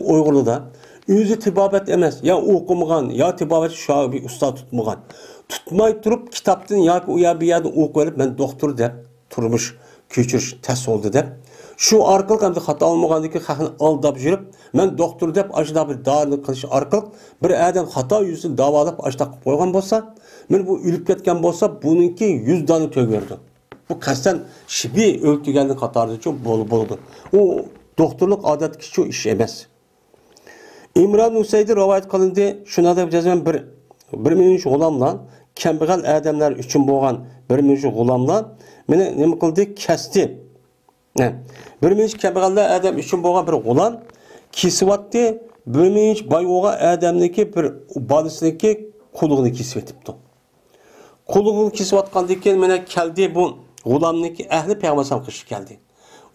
[SPEAKER 1] Uygurlu'da özü tibabet emez. Ya okumagan, ya tibabet şu bir usta tutmagan. Tutmay durup kitaptın ya bir yerde okuyup ben doktor de turmuş, küçür, test oldu de. Şu arkalık hem de hata olmagandaki xalqni aldap jürüp, ben doktor dep aşıda bir darını kılışı arkalık bir adam hata yüzünü davalap aşıda koygan bolsa, men bu ülüp ketken bolsa, bununki 100 dana tög verdi. Bu kasten şibi öldürgenin katardı çok bol. O doktorluk adet şu iş emez. İmran Hüseyin'de rivayet kılındı. Şuna da cezmen bir minüş olamla kembegal adamlar için boğan bir minüş olamla mene ne kıldı? Kesti. Ne? Bir minüş kembegallar adam için boğan bir olam kesivattı. Bir minüş bayvoğa adamdaki bir balısındaki kuluğunu kesivetipti. Kuluğunu kesivatkandıkken mene geldi bu Gulamniki ehli Peygamber kışı geldi.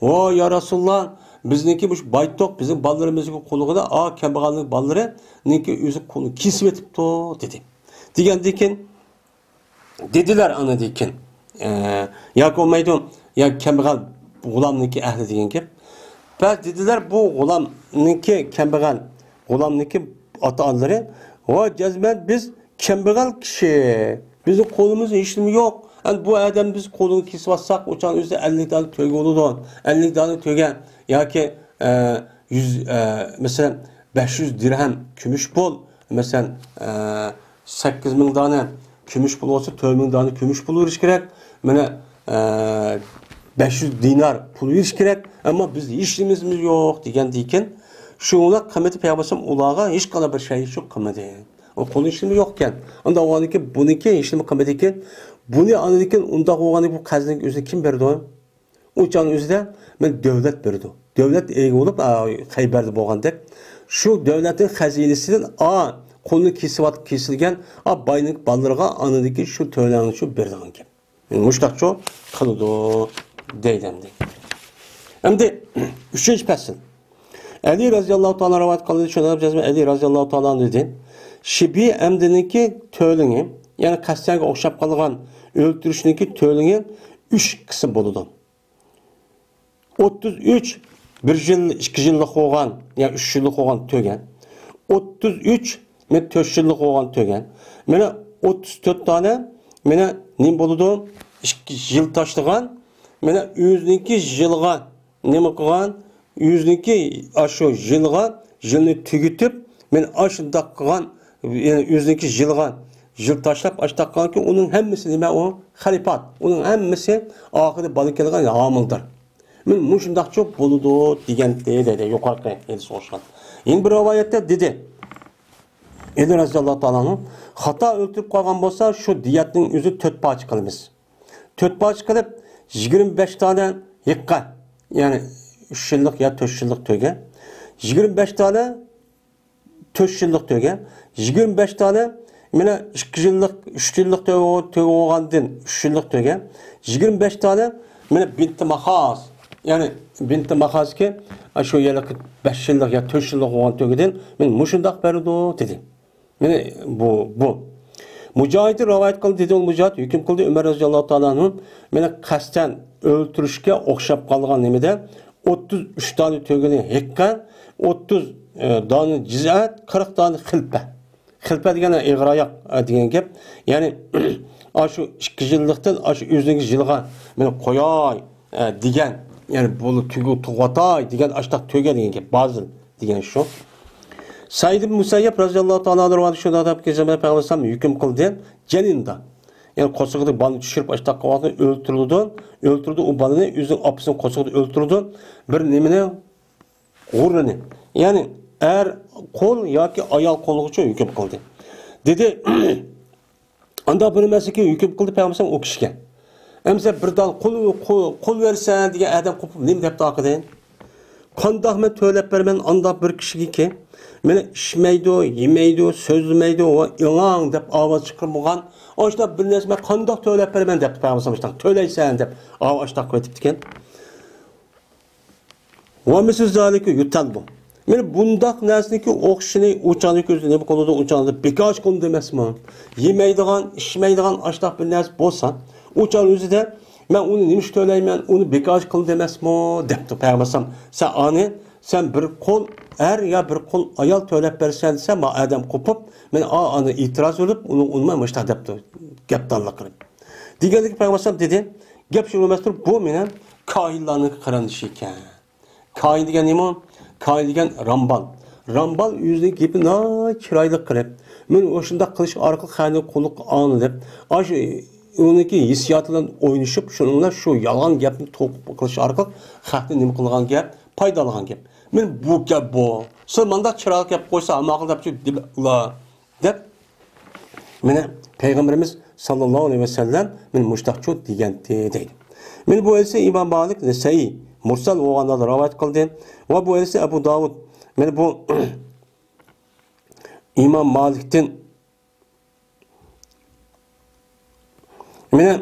[SPEAKER 1] O ya Resulullah bizniki bu baytok bizim ballarımızın kuluğuna a kembegalın balları niki yüzü kulu kesip etipti dedi. Diken dediler ana diken. Ya olmaydı ya kembegal gulamniki ehli diyen ki. Ben dediler bu gulamniki kembegal gulamniki ata-aları o cezmet biz kembegal kişi bizim kolumuzun işlemi yok. Yani bu adam biz kolunu kesip atsak uçan üzerinde 50 tane töge olurdu. 50 tane töge ya ki 100 mesela 500 dirhem gümüş bol mesela 8000 tane gümüş bol olsa 4000 tane gümüş bol veriş gerek. Mene 500 dinar pul veriş gerek ama biz işimiz yok diyken şunla kıymeti Peygamber ulağa hiç kadar bir şey yok kıymeti. O konu işlemi yokken. Onda o bununki işlemi kıymeti bunu anladıkken onda oğanı bu kazanın özü kim verdi o? Uçan üzde men devlet berdi. Devlet ega olup Xaybarda bo'lgandek, şu devletin hazinesinden qo'lni kesilgan boyning ballarga anadagi shu to'lanni shu berdigan gap. Mushtaqcho qildi deydi. Endi 3-fasl. Ali radhiyallohu ta'ala rivoyat qildi, shunday jazma Ali radhiyallohu ta'ala dedi. Shibi amdiniki to'lini, ya'ni qasdga o'xshab qolgan o'ltirishniki to'lini 3 qism bo'ladi. 33 1 yil 2 yillik bo'lgan, ya'ni 3 yillik bo'lgan to'gan. 33 men 4 yillik bo'lgan to'gan. Mana 34 tane mana nim bo'ladi? 2 yil tashlagan. Mana o'ziniki yilga nima qilgan? O'ziniki shu yilni tugitib, men ashunda qilgan, ya'ni o'ziniki yil tashlab ashtaqanki, uning hammasi nima o? Xalifat. Uning hammasi oxiri bola kelgan homildir. Men mushundaq çok bo'ladi degan dedi, yuqorqi elsi o'xshan. Endi bir rivoyatda dedi. Ali radhiyallohu ta'ala xato o'ltirib qolgan bo'lsa, shu diyatning o'zi 4 parcha qilamiz. 4 parcha qilib 25 tane yiqqa, ya'ni 3 yillik ya 4 yillik to'ga, 25 tane 4 yillik to'ga, 25 tane mana 2 yillik 3 yillik to'ga bo'lgandan 3 yillik to'ga, 25 tane mana binti mahaz, yani binti mahaz ki şu yıllık 5 yıllık ya 4 yıllık olan to'gadan men mushundaq berdi dedi. Mene bu. Mücahid rivayet qildi dedi, Mücahid hüküm qildi Ömer radhiyallohu ta'ala meni qasdan o'ltirishga o'xshab qolgan nimada 33 tane to'gani hikka, 30 tane jizat, 40 tane xilpa. Xilpa degani ig'royoq degan gap. Ya'ni shu 2 yillikdan shu o'zining yilga meni qo'yay degan, ya'ni bu tug'atay degan ashtaq to'ga degan gap, bazil degan shu. Said ibn Musayyab radhiyallohu ta'ala anhu shunda deb kezmay payg'ambar hukm qildi, janinda. Yani qo'sig'ida balni tushirib ashtaq qilib o'ltirdi, u balani o'zining opasini qo'sig'ida o'ltirdi. Bir nimani g'urrini. Ya'ni qo'l yoki ayol qo'li uchun hukm qildi. Dedi, anda bir emasiki hukm qildi payg'ambar o kishiga. Emsa bir dal qo'l versan degan adam qo'pib nima deb taqidi? Qandoq men to'lab bermen anda bir kishiga ki meni ishmaydi, yemaydi, so'zlaydi va ilang deb ovoz chiqarmagan. Oshda bir narsa qandoq to'lab bermen deb payg'ambar to'laysan deb ovoz taqib ekan. Va misl zalika yutalbu. Men bundaq narsaniki o'qishini o'chani ko'zini qo'lida o'chani bekosh qildi demasman. Yemaydigan, ishmaydigan ashtaq bir narsa bo'lsa, o'chan o'zida men uni nima to'layman, uni bekosh qildi demasmi debdi payg'ambar. Sen bir qo'l ya bir qo'l ayol to'lab bersan desa, ma adam qo'pib, men ani itiroz bo'lib, uni unman mashta debdi. Gapdanlik qilib. Deganlik payg'ambar dedi, gap shu emasdir, bu meni koinlarning qiranishi ekan. Koin degan nima? Koin degan rambal. Rambal o'zining gapini chiroyli qilib, men o'shunda qilish orqali xayni qo'liq ani deb, shu uniki hissiyot bilan o'ynashib, shuningla shu yolg'on gapni to'qib qilish orqali xalqni nima qilgan gap, foydalagan gap. Men bu gap bu. Sen manda chiroyli gap qo'ysa, amaqil deb meni payg'ambarimiz sallallohu alayhi vasallam men mushtaqcho degan deydi. Men bu esa Imom Malik Nasai mursal o'g'anlar rivoyat qildi va bu esa Abu Davud. Men bu Imom Malikdan meni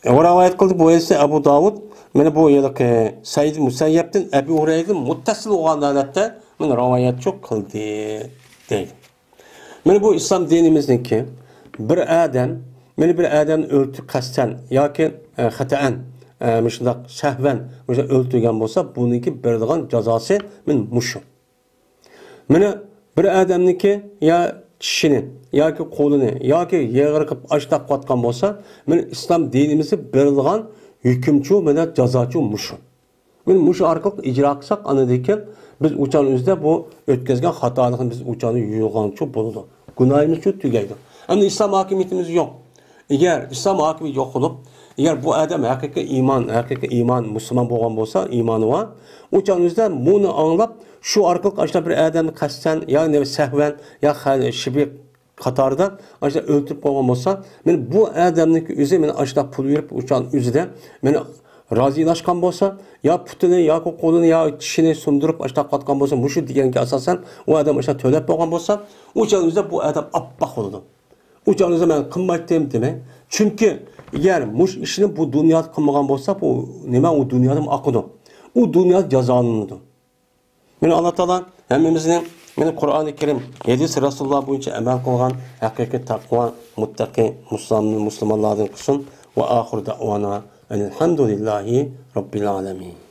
[SPEAKER 1] rivoyat qildi, bu esa Abu Davud. Meni bu yilki Said Musayyabdan Abu Hurayradan muttasil o'g'anlarda men rivoyat çok qildi deydi. Meni bu islom dinimizniki bir adam o'ltirib qasdan yoki xatoan shundoq sahvan o'ltirgan bo'lsa, buniki beradigan jazosi men mushu. Meni bir odamniki ya tishini yoki qo'lini yoki yeg'ir qilib ashtaq qotgan bo'lsa, men islom dinimizda berilgan hukmchu meni jazochi mushu. Men mushu orqali ijro qilsak, anadiki biz uçan o'zida bu o'tkazgan xatolikni biz uçanı yuyilgancha bo'ladi. Gunohimiz shu tugaydi. Endi islom hokimiyatimiz yo'q. Eğer islom hokimiyati yo'q bo'lib, eğer bu adam haqiqiy iymon musulmon bo'lgan bo'lsa, iymoni va uçan o'zida buni anglab, shu orqali ashta bir odamni qasddan yoki sahvan ya shibi qatorida ashta o'ltirib qo'ygan bo'lsa, men bu odamniki o'zi meni ashta pul berib uçan o'zida meni razilashgan bo'lsa, yo putini yoki qo'lini yo tishini sundirib ashtaq qotgan bo'lsa, mushu deganga asosan u odam o'sha to'lab bo'lgan bo'lsa, o'shaningizda bu odam oppoq bo'ladi. O'shaningizda men qilmaydim demang. Chunki agar mush ishni bu dunyoda qilmagan bo'lsa, bu nima u dunyoda oqidi. U dunyoda jazolanadi. Meni Alloh taolo hammamizning meni Qur'oni Karim, hadis Rasululloh bo'yicha amal qilgan haqiqiy taqvo, muttaqi musulmonlardan qilsin. Va oxir da'vona alhamdulillahi robbil alamin.